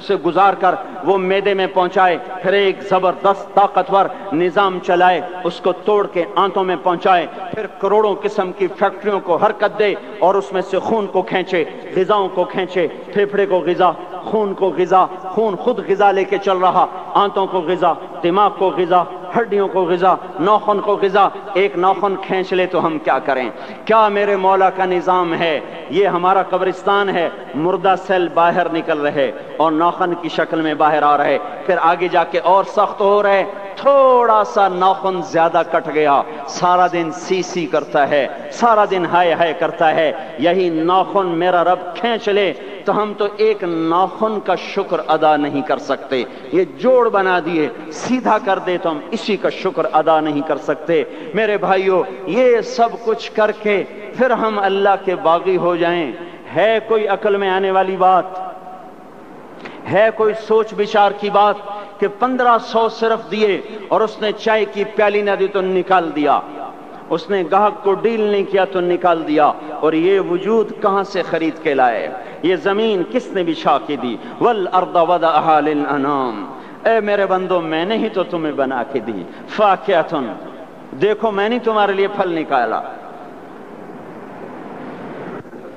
سے گزار کر وہ معدے میں پہنچائے، پھر ایک زبردست طاقتور نظام چلائے، اس کو توڑ کے آنتوں میں پہنچائے، پھر کروڑوں قسم کی فیکٹریوں کو حرکت دے اور اس میں سے خون کو کھینچے، غذاؤں کو کھینچے، پھیپھڑے کو غذا، خون کو غذا، خون خود غذا لے کے چل رہا، آنتوں کو غذا، دماغ کو غذا، ہڈیوں کو غذا، ناخن کو غذا۔ ایک ناخن کھینچ لے تو ہم کیا کریں؟ کیا میرے مولا کا نظام ہے؟ یہ ہمارا قبرستان ہے، مردہ سیل باہر نکل رہے اور ناخن کی شکل میں باہر آ رہے، پھر آگے جا کے اور سخت ہو رہے، تھوڑا سا ناخن زیادہ کٹ گیا، سارا دن سی کرتا ہے، سارا دن ہائے کرتا ہے۔ یہی ناخن میرا رب کھینچ لے تو ہم تو ایک ناخن کا شکر ادا نہیں کر سکتے، یہ جوڑ بنا دیے، سیدھا کر دے تو ہم اسی کا شکر ادا نہیں کر سکتے۔ میرے بھائیو، یہ سب کچھ کر کے پھر ہم اللہ کے باغی ہو جائیں، ہے کوئی عقل میں آنے والی بات؟ ہے کوئی سوچ بچار کی بات کہ 1500 صرف دیے اور اس نے چائے کی پیالی نہ دی تو نکال دیا، اس نے گاہک کو ڈیل نہیں کیا تو نکال دیا، اور یہ وجود کہاں سے خرید کے لائے؟ یہ زمین کس نے بچھا کے دی؟ والارض وضعها للانام، اے میرے بندو میں نے ہی تو تمہیں بنا کے دی، فاکہۃ، دیکھو میں نے تمہارے لیے پھل نکالا،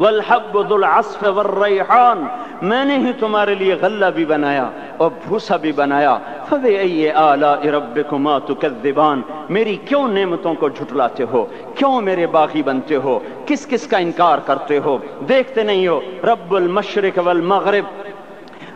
والحب ذو العصف والریحان، میں نے ہی تمہارے لیے غلہ بھی بنایا اور بھوسا بھی بنایا، فَبِأَيِّ آلَاءِ رَبِّكُمَا تُكَذِّبَانِ، میری کیوں نعمتوں کو جھٹلاتے ہو، کیوں میرے باغی بنتے ہو، کس کس کا انکار کرتے ہو؟ دیکھتے نہیں ہو رب المشرق والمغرب،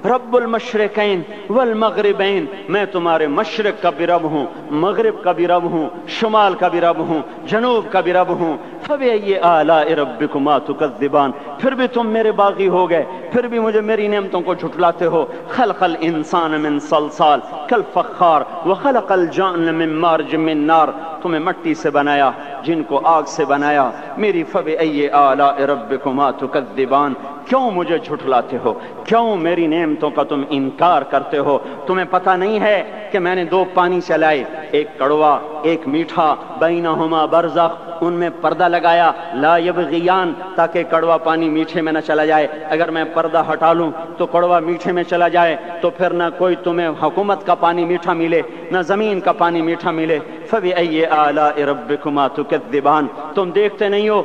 رب المشرقین والمغربین، میں تمہارے مشرق کا بھی رب ہوں، مغرب کا بھی رب ہوں، شمال کا بھی رب ہوں، جنوب کا بھی رب ہوں۔ فَبِأَيِّ آلَاءِ رَبِّكُمَا تُكَذِّبَانِ، پھر بھی تم میرے باغی ہو گئے، پھر بھی مجھے میری نعمتوں کو جھٹلاتے ہو۔ خلق الانسان من صلصال کالفخار وخلق الجان من مارج من نار، تمہیں مٹی سے بنایا، جن کو آگ سے بنایا۔ میری فَبِأَيِّ آلَاءِ رَبِّكُمَا تُكَذِّبَانِ، کیوں مجھے جھٹلاتے ہو، کیوں میری نعمتوں کا تم انکار کرتے ہو؟ تمہیں پتہ نہیں ہے کہ میں نے دو پانی چلائے، ایک کڑوا ایک میٹھا، بینہما برزخ، ان میں پردہ لگایا، لا یبغیان، تاکہ کڑوا پانی میٹھے میں نہ چلا جائے۔ اگر میں پردہ ہٹا لوں تو کڑوا میٹھے میں چلا جائے تو پھر نہ کوئی تمہیں حکومت کا پانی میٹھا ملے، نہ زمین کا پانی میٹھا ملے۔ فَبِأَيِّ آلَاءِ رَبِّكُمَا تُكَذِّبَانِ، تم دیکھتے نہیں ہو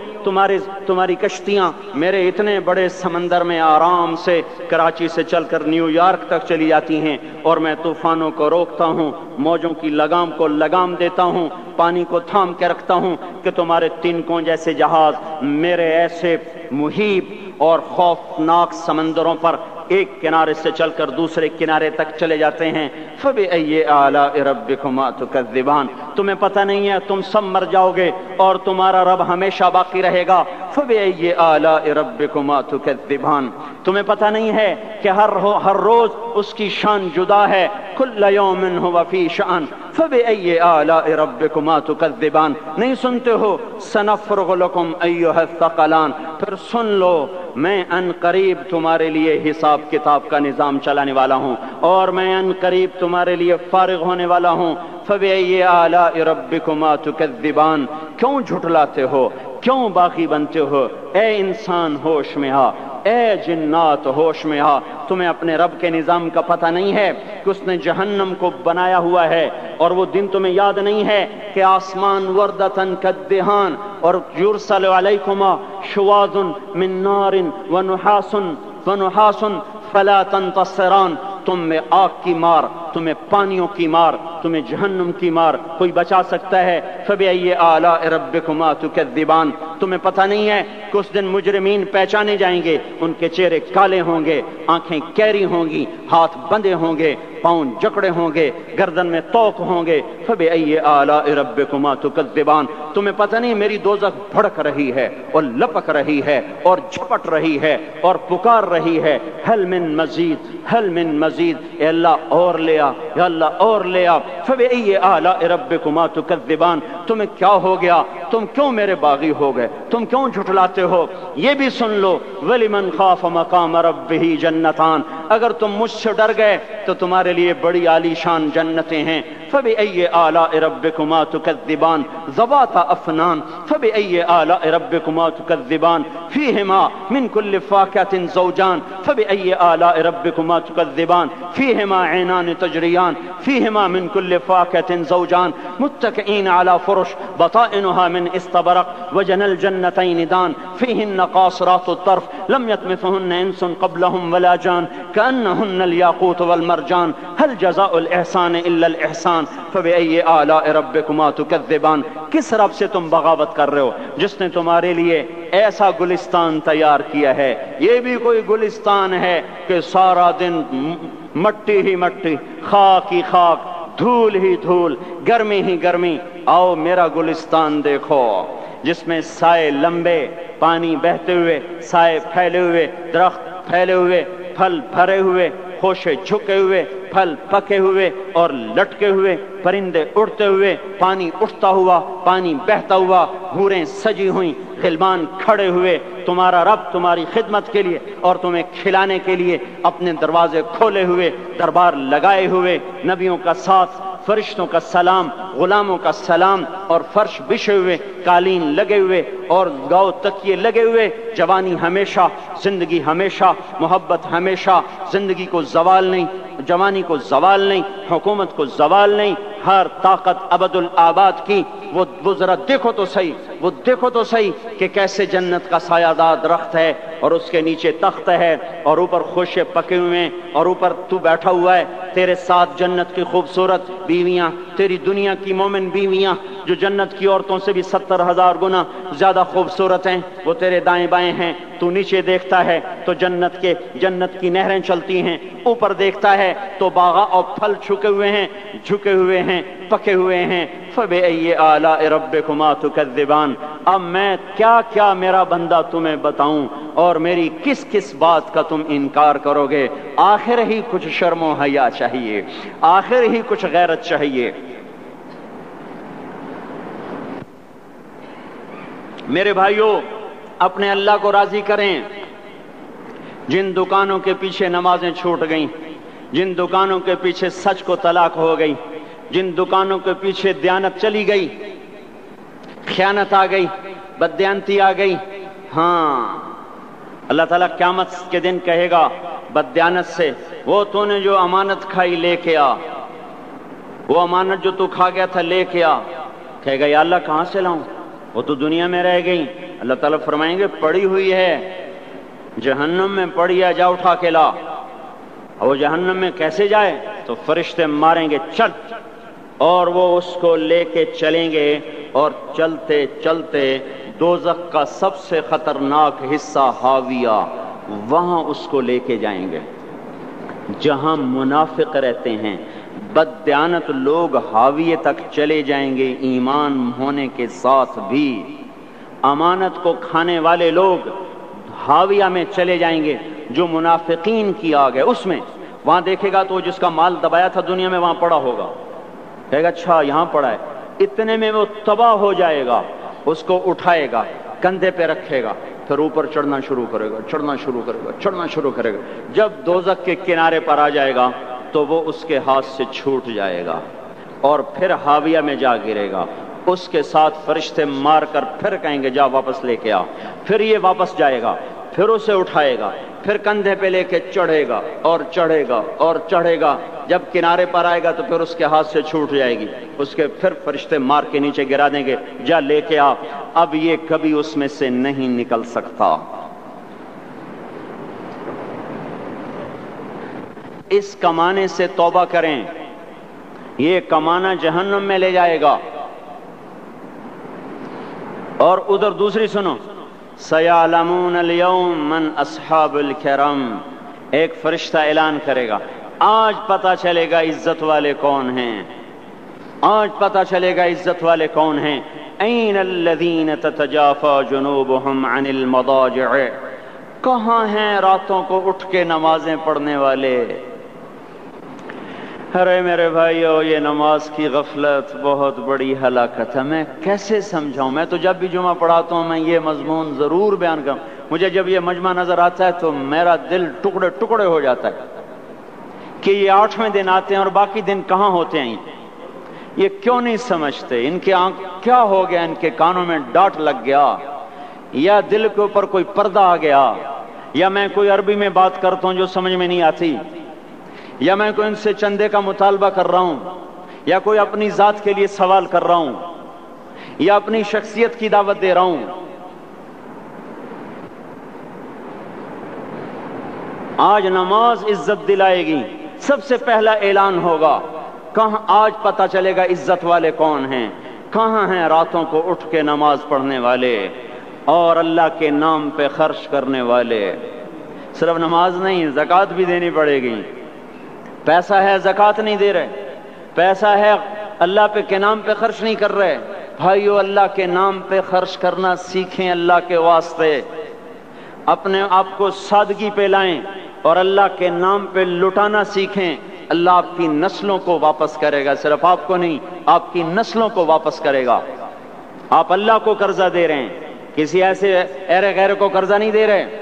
تمہاری کشتیاں میرے اتنے بڑے سمندر میں آرام سے کراچی سے چل کر نیو یارک تک چلی جاتی ہیں، اور میں طوفانوں کو روکتا ہوں، موجوں کی لگام کو لگام دیتا ہوں، پانی کو تھام کے رکھتا ہوں کہ تمہارے تنکوں جیسے جہاز میرے ایسے محیط اور خوفناک سمندروں پر ایک کنارے سے چل کر دوسرے کنارے تک چلے جاتے ہیں۔ فَبِأَيِّ آلَاءِ رَبِّكُمَا تُكَذِّبَانِ، تمہیں پتہ نہیں ہے تم سب مر جاؤ گے اور تمہارا رب ہمیشہ باقی رہے گا۔ فَبِأَيِّ آلَاءِ رَبِّكُمَا تُكَذِّبَانِ، تمہیں پتہ نہیں ہے کہ ہر روز اس کی شان جدا ہے، كُلَّ يَوْمٍ هُوَ فِي شَأْنٍ فَبِأَيِّ آلَاءِ رَبِّكُمَا تُكَذِّبَانِ، نہیں سنتے ہو سَنَفْرُغُ لَكُمْ أَيُّهَا الثَّقَلَانِ، پھر سن لو میں ان قریب تمہارے لیے حساب کتاب کا نظام چلانے والا ہوں، اور میں ان قریب تمہارے لیے فارغ ہونے والا ہوں۔ فَبِأَيِّ آلَاءِ رَبِّكُمَا تُكَذِّبَانِ، کیوں جھٹلاتے ہو، کیوں باقی بنتے ہو؟ اے انسان ہوش میں آ، اے جنات ہوش میں آ، تمہیں اپنے رب کے نظام کا پتہ نہیں ہے کہ اس نے جہنم کو بنایا ہوا ہے، اور وہ دن تمہیں یاد نہیں ہے کہ آسمان وردتن کالدہان، اور یرسل علیکما شواظ من نار ونحاس فلا تنتصران، تم میں آگ کی مار، تمہیں پانیوں کی مار، تمہیں جہنم کی مار، کوئی بچا سکتا ہے؟ فَبِأَيِّ آلَاءِ رَبِّكُمَا تُكَذِّبَانِ، تمہیں پتہ نہیں ہے کہ اس دن مجرمین پہچانے جائیں گے، ان کے چہرے کالے ہوں گے، آنکھیں کیری ہوں گی، ہاتھ بندھے ہوں گے، پاؤں جکڑے ہوں گے، گردن میں توق ہوں گے۔ فَبِأَيِّ آلَاءِ رَبِّكُمَا تُكَذِّبَانِ، تمہیں پتہ نہیں میری دوزخ بھڑک رہی ہے اور لپک رہی ہے اور جھپٹ رہی ہے اور پکار رہی ہے، هل من مزید، هل من مزید، اے اللہ اور لے آ، یا اللہ اور لے آ۔ فَبِأَيِّ آلَاءِ رَبِّكُمَا تُكَذِّبَانِ، تمہیں کیا ہو گیا؟ تم کیوں میرے باغی ہو گئے؟ تم کیوں جھٹلاتے ہو؟ یہ بھی سن لو وَلِمَنْ خَافَ مَقَامَ رَبِّهِ جَنَّتَانِ، اگر تم مجھ سے ڈر گئے تو تمہارے لیے بڑی عالی شان جنتیں ہیں۔ فَبِأَيِّ آلَاءِ رَبِّكُمَا تُكَذِّبَانِ ذَوَاتَا أَفْنَانٍ فَبِأَيِّ آلَاءِ رَبِّكُمَا تُكَذِّبَانِ فِيهِمَا مِنْ كُلِّ فَاكِهَةٍ زَوْجَانِ فَبِأَيِّ آلَاءِ رَبِّكُمَا تُكَذِّبَانِ فِيهِمَا عَيْنَانِ تَجْرِيَانِ فِيهِمَا مِنْ كُلِّ فَاكِهَةٍ زَوْجَانِ مُتَّكِئِينَ عَلَى فُرُشٍ بَطَائِنُهَا مِنْ إِسْتَبْرَقٍ وَجَنَى الْجَنَّتَيْنِ دَانٍ فِيهِنَّ قَاصِرَاتُ الطَّرْفِ لَمْ يَطْمِثْهُنَّ إِنسٌ قَبْلَهُمْ وَلَا جَانٌ كَأَنَّهُنَّ الْيَاقُوتُ وَالْمَرْجَانُ هَلْ جَزَاءُ الْإِحْسَانِ إِلَّا الْإِحْسَانُ فَبِأَيِّ آلَاءِ رَبِّكُمَا تُكَذِّبَانِ، کس رب سے تم بغاوت کر رہے ہو جس نے تمہارے لیے ایسا گلستان تیار کیا ہے؟ یہ بھی کوئی گلستان ہے کہ سارا دن مٹی ہی مٹی، خاک ہی خاک، دھول ہی دھول، گرمی ہی گرمی۔ آؤ میرا گلستان دیکھو جس میں سائے لمبے، پانی بہتے ہوئے، سائے پھیلے ہوئے، درخت پھیلے ہوئے، پھل بھرے ہوئے، خوشے جھکے ہوئے، پھل پکے ہوئے اور لٹکے ہوئے، پرندے اڑتے ہوئے، پانی اٹھتا ہوا، پانی بہتا ہوا، حوریں سجی ہوئیں، غلمان کھڑے ہوئے، تمہارا رب تمہاری خدمت کے لیے اور تمہیں کھلانے کے لیے اپنے دروازے کھولے ہوئے، دربار لگائے ہوئے، نبیوں کا ساتھ، فرشتوں کا سلام، غلاموں کا سلام، اور فرش بچھے ہوئے، قالین لگے ہوئے اور گاؤ تکیے لگے ہوئے، جوانی ہمیشہ، زندگی ہمیشہ، محبت ہمیشہ، زندگی کو زوال نہیں، جوانی کو زوال نہیں، حکومت کو زوال نہیں، ہر طاقت ابد الآباد کی۔ وہ ذرا دیکھو تو صحیح، وہ دیکھو تو صحیح کہ کیسے جنت کا سایہ دار درخت ہے اور اس کے نیچے تخت ہے اور اوپر خوشے پکے ہوئے ہیں اور اوپر تو بیٹھا ہوا ہے، تیرے ساتھ جنت کی خوبصورت بیویاں، تیری دنیا کی مومن بیویاں جو جنت کی عورتوں سے بھی 70,000 گنا زیادہ خوبصورت ہیں، وہ تیرے دائیں بائیں ہیں۔ تو نیچے دیکھتا ہے تو جنت کی نہریں چلتی ہیں، اوپر دیکھتا ہے تو باغ اور پھل جھکے ہوئے ہیں، پکے ہوئے ہیں۔ فَبِأَيِّ آلَاءِ رَبِّكُمَا تُكَذِّبَانِ۔ اب میں کیا میرا بندہ تمہیں بتاؤں اور میری کس بات کا تم انکار کرو گے؟ آخر ہی کچھ شرم و حیا چاہیے، آخر ہی کچھ غیرت چاہیے۔ میرے بھائیوں، اپنے اللہ کو راضی کریں۔ جن دکانوں کے پیچھے نمازیں چھوٹ گئیں، جن دکانوں کے پیچھے سچ کو طلاق ہو گئی، جن دکانوں کے پیچھے دیانت چلی گئی، خیانت آ گئی، بددیانتی آ گئی، ہاں اللہ تعالیٰ قیامت کے دن کہے گا بددیانت سے، وہ تو نے جو امانت کھائی لے کے آ، وہ امانت جو تو کھا گیا تھا لے کے آ۔ کہے گا یا اللہ کہاں سے لاؤں، وہ تو دنیا میں رہ گئی۔ اللہ تعالیٰ فرمائیں گے پڑی ہوئی ہے جہنم میں، پڑی ہے، جا اٹھا کے لا۔ اور وہ جہنم میں کیسے جائے؟ تو فرشتے ماریں گے چل، اور وہ اس کو لے کے چلیں گے، اور چلتے چلتے دوزخ کا سب سے خطرناک حصہ حاویہ، وہاں اس کو لے کے جائیں گے جہاں منافق رہتے ہیں۔ بددیانت لوگ حاویہ تک چلے جائیں گے ایمان ہونے کے ساتھ بھی، امانت کو کھانے والے لوگ حاویہ میں چلے جائیں گے جو منافقین کی آگ ہے اس میں۔ وہاں دیکھے گا تو جس کا مال دبایا تھا دنیا میں وہاں پڑا ہوگا، کہے گا اچھا یہاں پڑا ہے، اتنے میں وہ تباہ ہو جائے گا، اس کو اٹھائے گا، کندھے پہ رکھے گا، پھر اوپر چڑھنا شروع کرے گا، چڑھنا شروع کرے گا۔ جب دوزخ کے کنارے پر آ جائے گا تو وہ اس کے ہاتھ سے چھوٹ جائے گا اور پھر حاویہ میں جا گرے گا۔ اس کے ساتھ فرشتے مار کر پھر کہیں گے جا واپس لے کے آ، پھر یہ واپس جائے گا، پھر اسے اٹھائے گا، پھر کندھے پہ لے کے چڑھے گا اور چڑھے گا اور چڑھے گا۔ جب کنارے پر آئے گا تو پھر اس کے ہاتھ سے چھوٹ جائے گی، اس کے پھر فرشتے مار کے نیچے گرا دیں گے، جا لے کے آ۔ اب یہ کبھی اس میں سے نہیں نکل سکتا۔ اس کمانے سے توبہ کریں، یہ کمانا جہنم میں لے جائے گا۔ اور ادھر دوسری سنو، سَيَعْلَمُونَ الْيَوْمَ مَنْ أَصْحَابُ الْكِرَامِ، ایک فرشتہ اعلان کرے گا آج پتہ چلے گا عزت والے کون ہیں، آج پتہ چلے گا عزت والے کون ہیں۔ أَيْنَ الَّذِينَ تَتَجَافَى جُنُوبُهُمْ عَنِ الْمَضَاجِعِ، کہاں ہیں راتوں کو اٹھ کے نمازیں پڑھنے والے؟ ارے میرے بھائیو، یہ نماز کی غفلت بہت بڑی ہلاکت ہے۔ میں کیسے سمجھاؤں؟ میں تو جب بھی جمعہ پڑھاتا ہوں میں یہ مضمون ضرور بیان کروں، مجھے جب یہ مجمع نظر آتا ہے تو میرا دل ٹکڑے ٹکڑے ہو جاتا ہے کہ یہ 8ویں دن آتے ہیں اور باقی دن کہاں ہوتے ہیں؟ یہ کیوں نہیں سمجھتے؟ ان کے آنکھ کیا ہو گیا؟ ان کے کانوں میں ڈاٹ لگ گیا، یا دل کے اوپر کوئی پردہ آ گیا، یا میں کوئی عربی میں بات کرتا ہوں جو سمجھ میں نہیں آتی، یا میں کوئی ان سے چندے کا مطالبہ کر رہا ہوں، یا کوئی اپنی ذات کے لیے سوال کر رہا ہوں، یا اپنی شخصیت کی دعوت دے رہا ہوں۔ آج نماز عزت دلائے گی، سب سے پہلا اعلان ہوگا، کہاں آج پتہ چلے گا عزت والے کون ہیں، کہاں ہیں راتوں کو اٹھ کے نماز پڑھنے والے اور اللہ کے نام پہ خرچ کرنے والے۔ صرف نماز نہیں، زکوٰۃ بھی دینی پڑے گی۔ پیسہ ہے زکوٰۃ نہیں دے رہے، پیسہ ہے اللہ کے نام پہ خرچ نہیں کر رہے۔ بھائیو، اللہ کے نام پہ خرچ کرنا سیکھیں، اللہ کے واسطے اپنے آپ کو سادگی پہ لائیں اور اللہ کے نام پہ لٹانا سیکھیں۔ اللہ آپ کی نسلوں کو واپس کرے گا، صرف آپ کو نہیں، آپ کی نسلوں کو واپس کرے گا۔ آپ اللہ کو قرضہ دے رہے ہیں، کسی ایسے ایرے غیر کو قرضہ نہیں دے رہے۔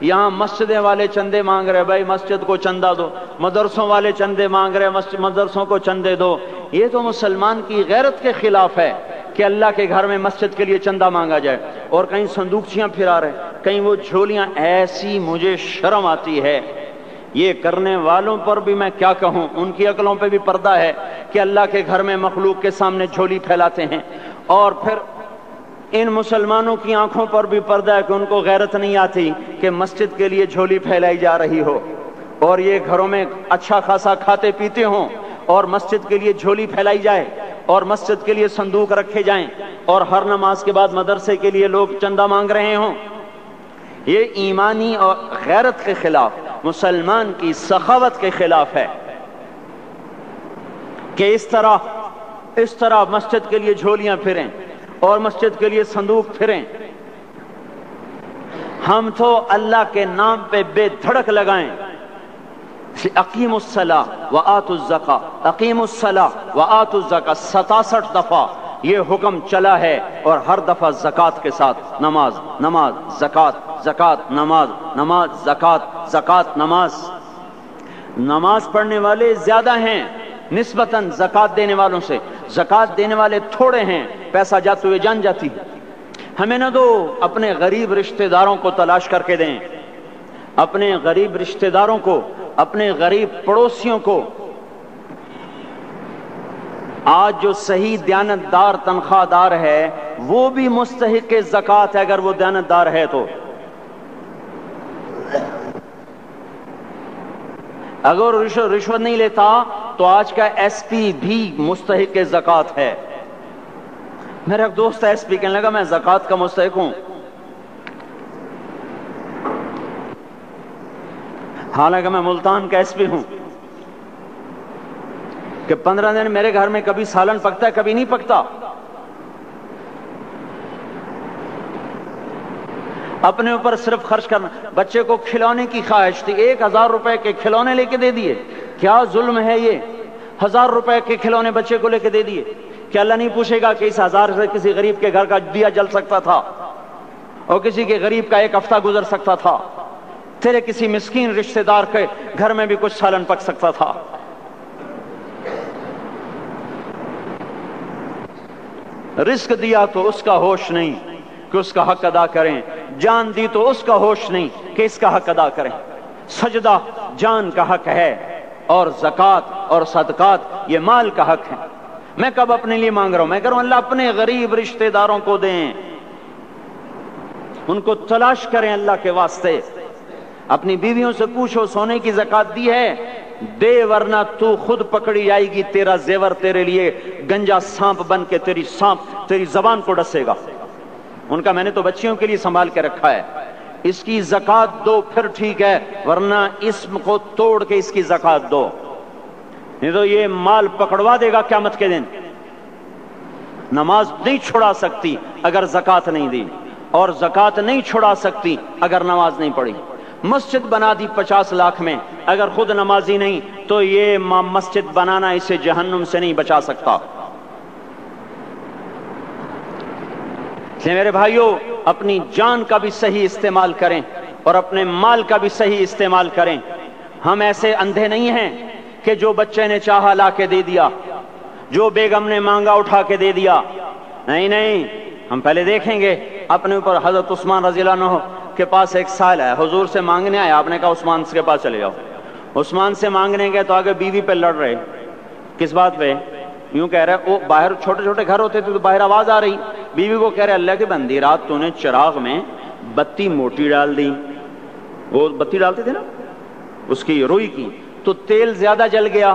یہاں مسجدیں والے چندے مانگ رہے، بھائی مسجد کو چندہ دو، مدرسوں والے چندے مانگ رہے، مدرسوں کو چندے دو۔ یہ تو مسلمان کی غیرت کے خلاف ہے کہ اللہ کے گھر میں مسجد کے لیے چندہ مانگا جائے اور کہیں صندوقچیاں پھرا رہے، کہیں وہ جھولیاں، ایسی مجھے شرم آتی ہے۔ یہ کرنے والوں پر بھی میں کیا کہوں، ان کی عقلوں پہ بھی پردہ ہے کہ اللہ کے گھر میں مخلوق کے سامنے جھولی پھیلاتے ہیں، اور پھر ان مسلمانوں کی آنکھوں پر بھی پردہ ہے کہ ان کو غیرت نہیں آتی کہ مسجد کے لیے جھولی پھیلائی جا رہی ہو، اور یہ گھروں میں اچھا خاصا کھاتے پیتے ہوں اور مسجد کے لیے جھولی پھیلائی جائے اور مسجد کے لیے صندوق رکھے جائیں اور ہر نماز کے بعد مدرسے کے لیے لوگ چندہ مانگ رہے ہوں۔ یہ ایمانی اور غیرت کے خلاف، مسلمان کی سخاوت کے خلاف ہے کہ اس طرح مسجد کے لیے جھولیاں پھریں اور مسجد کے لیے صندوق پھریں۔ ہم تو اللہ کے نام پہ بے دھڑک لگائیں، اقیموا الصلاۃ وآتوا الزکاۃ، اقیموا الصلاۃ وآتوا الزکاۃ 67 دفعہ یہ حکم چلا ہے، اور ہر دفعہ زکوٰۃ کے ساتھ، نماز نماز زکوٰۃ زکوٰۃ نماز نماز زکوٰۃ زکوٰۃ نماز۔ نماز پڑھنے والے زیادہ ہیں نسبتاً زکوٰۃ دینے والوں سے، زکوٰۃ دینے والے تھوڑے ہیں، پیسہ جاتے ہوئے جان جاتی ہے۔ ہمیں نہ دو، اپنے غریب رشتہ داروں کو تلاش کر کے دیں، اپنے غریب رشتہ داروں کو، اپنے غریب پڑوسیوں کو۔ آج جو صحیح دیانتدار تنخواہ دار ہے وہ بھی مستحق زکوٰۃ ہے اگر وہ دیانتدار ہے تو۔ اگر رشوت نہیں لیتا تو آج کا ایس پی بھی مستحق زکوٰۃ ہے۔ میرا ایک دوست ایس پی کہنے لگا میں زکوٰۃ کا مستحق ہوں، حالانکہ میں ملتان کا ایس پی ہوں، کہ 15 دن میرے گھر میں کبھی سالن پکتا ہے کبھی نہیں پکتا۔ اپنے اوپر صرف خرچ کرنا۔ بچے کو کھلونے کی خواہش تھی، 1000 روپے کے کھلونے لے کے دے دیے۔ کیا ظلم ہے یہ، 1000 روپے کے کھلونے بچے کو لے کے دے دیے۔ کیا اللہ نہیں پوچھے گا کہ اس 1000 سے کسی غریب کے گھر کا دیا جل سکتا تھا اور کسی کے غریب کا ایک ہفتہ گزر سکتا تھا، تیرے کسی مسکین رشتہ دار کے گھر میں بھی کچھ سالن پک سکتا تھا۔ رزق دیا تو اس کا ہوش نہیں کہ اس کا حق ادا کریں، جان دی تو اس کا ہوش نہیں کہ اس کا حق ادا کریں۔ سجدہ جان کا حق ہے، اور زکوٰۃ اور صدقات یہ مال کا حق ہے۔ میں کب اپنے لیے مانگ رہا ہوں، میں کہہ رہا ہوں اللہ اپنے غریب رشتہ داروں کو دیں، ان کو تلاش کریں اللہ کے واسطے۔ اپنی بیویوں سے پوچھو سونے کی زکوٰۃ دی ہے، دے ورنہ تو خود پکڑی جائے گی، تیرا زیور تیرے لیے گنجا سانپ بن کے تیری زبان کو ڈسے گا۔ ان کا میں نے تو بچیوں کے لیے سنبھال کے رکھا ہے، اس کی زکوٰۃ دو پھر ٹھیک ہے، ورنہ اسم کو توڑ کے اس کی زکوٰۃ دو، نہیں تو یہ مال پکڑوا دے گا قیامت کے دن۔ نماز نہیں چھڑا سکتی اگر زکوٰۃ نہیں دی، اور زکوٰۃ نہیں چھڑا سکتی اگر نماز نہیں پڑھی۔ مسجد بنا دی 50 لاکھ میں، اگر خود نمازی نہیں تو یہ مسجد بنانا اسے جہنم سے نہیں بچا سکتا۔ میرے بھائیوں، اپنی جان کا بھی صحیح استعمال کریں اور اپنے مال کا بھی صحیح استعمال کریں۔ ہم ایسے اندھے نہیں ہیں کہ جو بچے نے چاہا لا کے دے دیا، جو بیگم نے مانگا اٹھا کے دے دیا۔ نہیں، ہم پہلے دیکھیں گے اپنے اوپر۔ حضرت عثمان رضی اللہ عنہ کے پاس ایک سائل ہے، حضور سے مانگنے آیا، آپ نے کہا عثمان کے پاس چلے جاؤ۔ عثمان سے مانگنے گئے تو آگے بیوی پہ لڑ رہے، کس بات پہ؟ یوں کہہ رہے وہ باہر چھوٹے چھوٹے گھر ہوتے تھے تو باہر آواز آ رہی، بیوی کو کہہ رہے اللہ کے بندی رات تو نے چراغ میں بتی موٹی ڈال دی، وہ بتی ڈالتے تھے نا اس کی روئی کی، تو تیل زیادہ جل گیا۔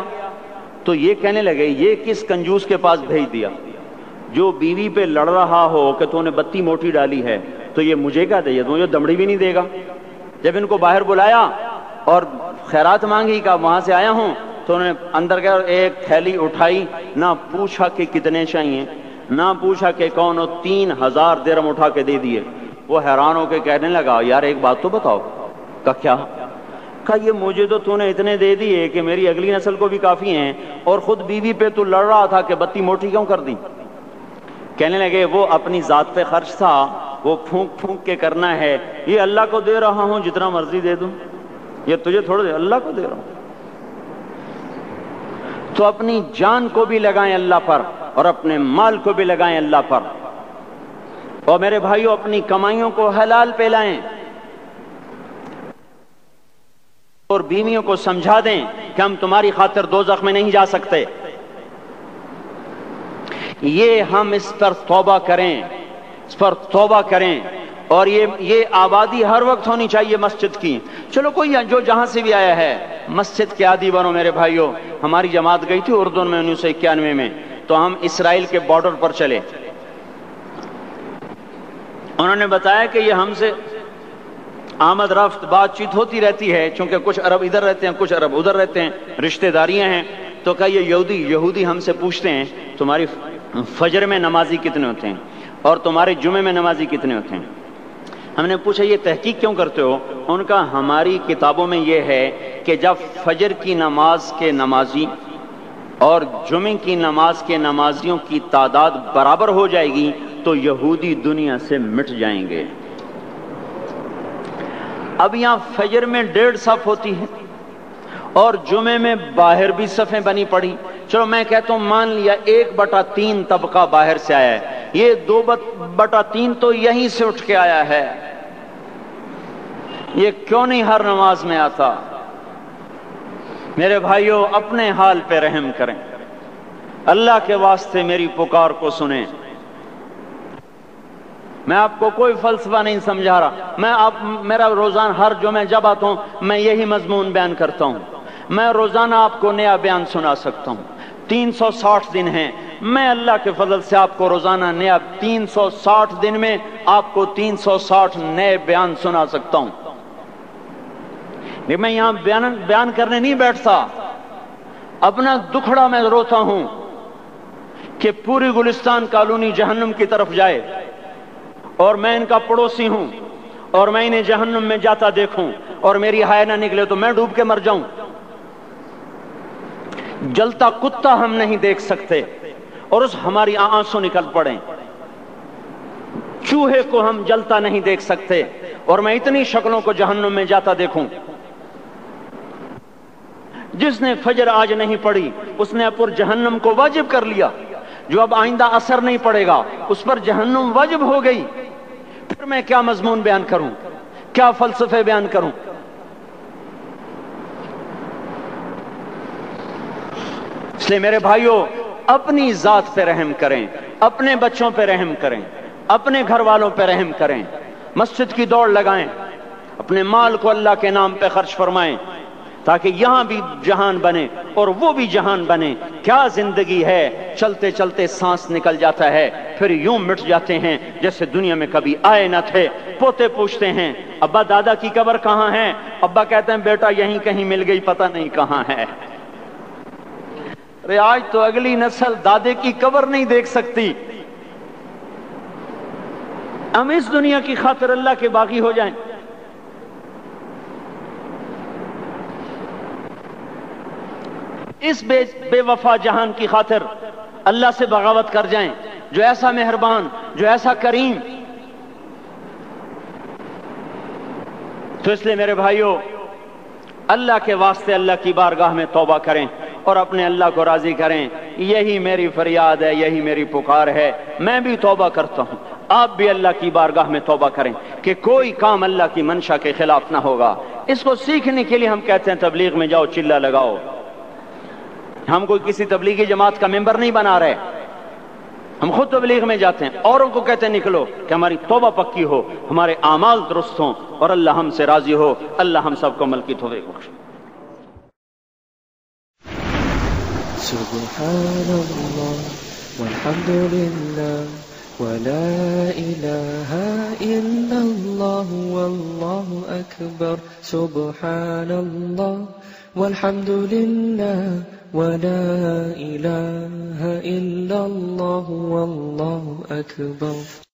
تو یہ کہنے لگے یہ کس کنجوس کے پاس بھیج دیا؟ جو بیوی پہ لڑ رہا ہو کہ تو نے بتی موٹی ڈالی ہے تو یہ مجھے کیا دے گا، مجھے دمڑی بھی نہیں دے گا۔ جب ان کو باہر بلایا اور خیرات مانگی کہ وہاں سے آیا ہوں، تو انہوں نے اندر گیا، ایک تھیلی اٹھائی، نہ پوچھا کہ کتنے چاہیے، نہ پوچھا کہ کون ہو، 3000 درہم اٹھا کے دے دیے۔ وہ حیران ہو کے کہنے لگا یار ایک بات تو بتاؤ۔ کہا کیا؟ کہا یہ مجھے تو نے اتنے دے دیے کہ میری اگلی نسل کو بھی کافی ہیں، اور خود بیوی پہ تو لڑ رہا تھا کہ بتی موٹی کیوں کر دی؟ کہنے لگے وہ اپنی ذات پہ خرچ تھا، وہ پھونک پھونک کے کرنا ہے، یہ اللہ کو دے رہا ہوں جتنا مرضی دے دوں، یہ تجھے تھوڑا دے، اللہ کو دے رہا ہوں۔ تو اپنی جان کو بھی لگائیں اللہ پر اور اپنے مال کو بھی لگائیں اللہ پر. اور میرے بھائیوں اپنی کمائیوں کو حلال پہ لائیں اور بیویوں کو سمجھا دیں کہ ہم تمہاری خاطر دوزخ میں نہیں جا سکتے. یہ ہم اس پر توبہ کریں اور یہ آبادی ہر وقت ہونی چاہیے مسجد کی. چلو کوئی جو جہاں سے بھی آیا ہے مسجد کے عادی بنو میرے بھائیوں. ہماری جماعت گئی تھی اردن میں 1991 میں، تو ہم اسرائیل کے بارڈر پر چلے. انہوں نے بتایا کہ یہ ہم سے آمد رفت بات چیت ہوتی رہتی ہے، چونکہ کچھ عرب ادھر رہتے ہیں کچھ عرب ادھر رہتے ہیں، رشتہ داریاں ہیں. تو کہ یہ یہودی ہم سے پوچھتے ہیں تمہاری فجر میں نمازی کتنے ہوتے ہیں اور تمہارے جمعے میں نمازی کتنے ہوتے ہیں. ہم نے پوچھا یہ تحقیق کیوں کرتے ہو؟ ان کا ہماری کتابوں میں یہ ہے کہ جب فجر کی نماز کے نمازی اور جمعے کی نماز کے نمازیوں کی تعداد برابر ہو جائے گی تو یہودی دنیا سے مٹ جائیں گے. اب یہاں فجر میں 1.5 صف ہوتی ہے اور جمعے میں باہر بھی صفیں بنی پڑی. چلو میں کہتا ہوں مان لیا 1/3 طبقہ باہر سے آیا ہے، یہ 2/3 تو یہیں سے اٹھ کے آیا ہے. یہ کیوں نہیں ہر نماز میں آتا؟ میرے بھائیوں اپنے حال پہ رحم کریں، اللہ کے واسطے میری پکار کو سنیں. میں آپ کو کوئی فلسفہ نہیں سمجھا رہا. میرا روزانہ ہر جمعہ جب آتا ہوں میں یہی مضمون بیان کرتا ہوں. میں روزانہ آپ کو نیا بیان سنا سکتا ہوں. 360 دن ہیں، میں اللہ کے فضل سے آپ کو روزانہ نیا 360 دن میں آپ کو 360 نئے بیان سنا سکتا ہوں. میں یہاں بیان کرنے نہیں بیٹھتا، اپنا دکھڑا میں روتا ہوں کہ پوری گلستان کالونی جہنم کی طرف جائے اور میں ان کا پڑوسی ہوں اور میں انہیں جہنم میں جاتا دیکھوں اور میری ہائے نہ نکلے تو میں ڈوب کے مر جاؤں. جلتا کتا ہم نہیں دیکھ سکتے اور اس ہماری آنسو نکل پڑیں. چوہے کو ہم جلتا نہیں دیکھ سکتے اور میں اتنی شکلوں کو جہنم میں جاتا دیکھوں. جس نے فجر آج نہیں پڑھی اس نے پر جہنم کو واجب کر لیا. جو اب آئندہ اثر نہیں پڑے گا اس پر جہنم واجب ہو گئی. پھر میں کیا مضمون بیان کروں، کیا فلسفے بیان کروں؟ اس لیے میرے بھائیوں اپنی ذات پہ رحم کریں، اپنے بچوں پہ رحم کریں، اپنے گھر والوں پہ رحم کریں. مسجد کی دوڑ لگائیں، اپنے مال کو اللہ کے نام پہ خرچ فرمائیں تاکہ یہاں بھی جہان بنے اور وہ بھی جہان بنے. کیا زندگی ہے، چلتے چلتے سانس نکل جاتا ہے پھر یوں مٹ جاتے ہیں جیسے دنیا میں کبھی آئے نہ تھے. پوتے پوچھتے ہیں ابا دادا کی قبر کہاں ہے؟ ابا کہتے ہیں بیٹا یہیں کہیں مل گئی، پتہ نہیں کہاں ہے. ارے آج تو اگلی نسل دادے کی قبر نہیں دیکھ سکتی. ہم اس دنیا کی خاطر اللہ کے باغی ہو جائیں. اس بے وفا جہان کی خاطر اللہ سے بغاوت کر جائیں جو ایسا مہربان، جو ایسا کریم. تو اس لیے میرے بھائیوں اللہ کے واسطے اللہ کی بارگاہ میں توبہ کریں اور اپنے اللہ کو راضی کریں. یہی میری فریاد ہے، یہی میری پکار ہے. میں بھی توبہ کرتا ہوں، آپ بھی اللہ کی بارگاہ میں توبہ کریں کہ کوئی کام اللہ کی منشا کے خلاف نہ ہوگا. اس کو سیکھنے کے لیے ہم کہتے ہیں تبلیغ میں جاؤ چلہ لگاؤ. ہم کوئی کسی تبلیغی جماعت کا ممبر نہیں بنا رہے، ہم خود تبلیغ میں جاتے ہیں، اوروں کو کہتے ہیں نکلو کہ ہماری توبہ پکی ہو، ہمارے اعمال درست ہوں اور اللہ ہم سے راضی ہو. اللہ ہم سب کو عمل کی توفیق بخشے. سبحان اللہ والحمد للہ ولا الہ الا اللہ واللہ اکبر. سبحان اللہ والحمد للہ ولا الہ الا اللہ واللہ اکبر.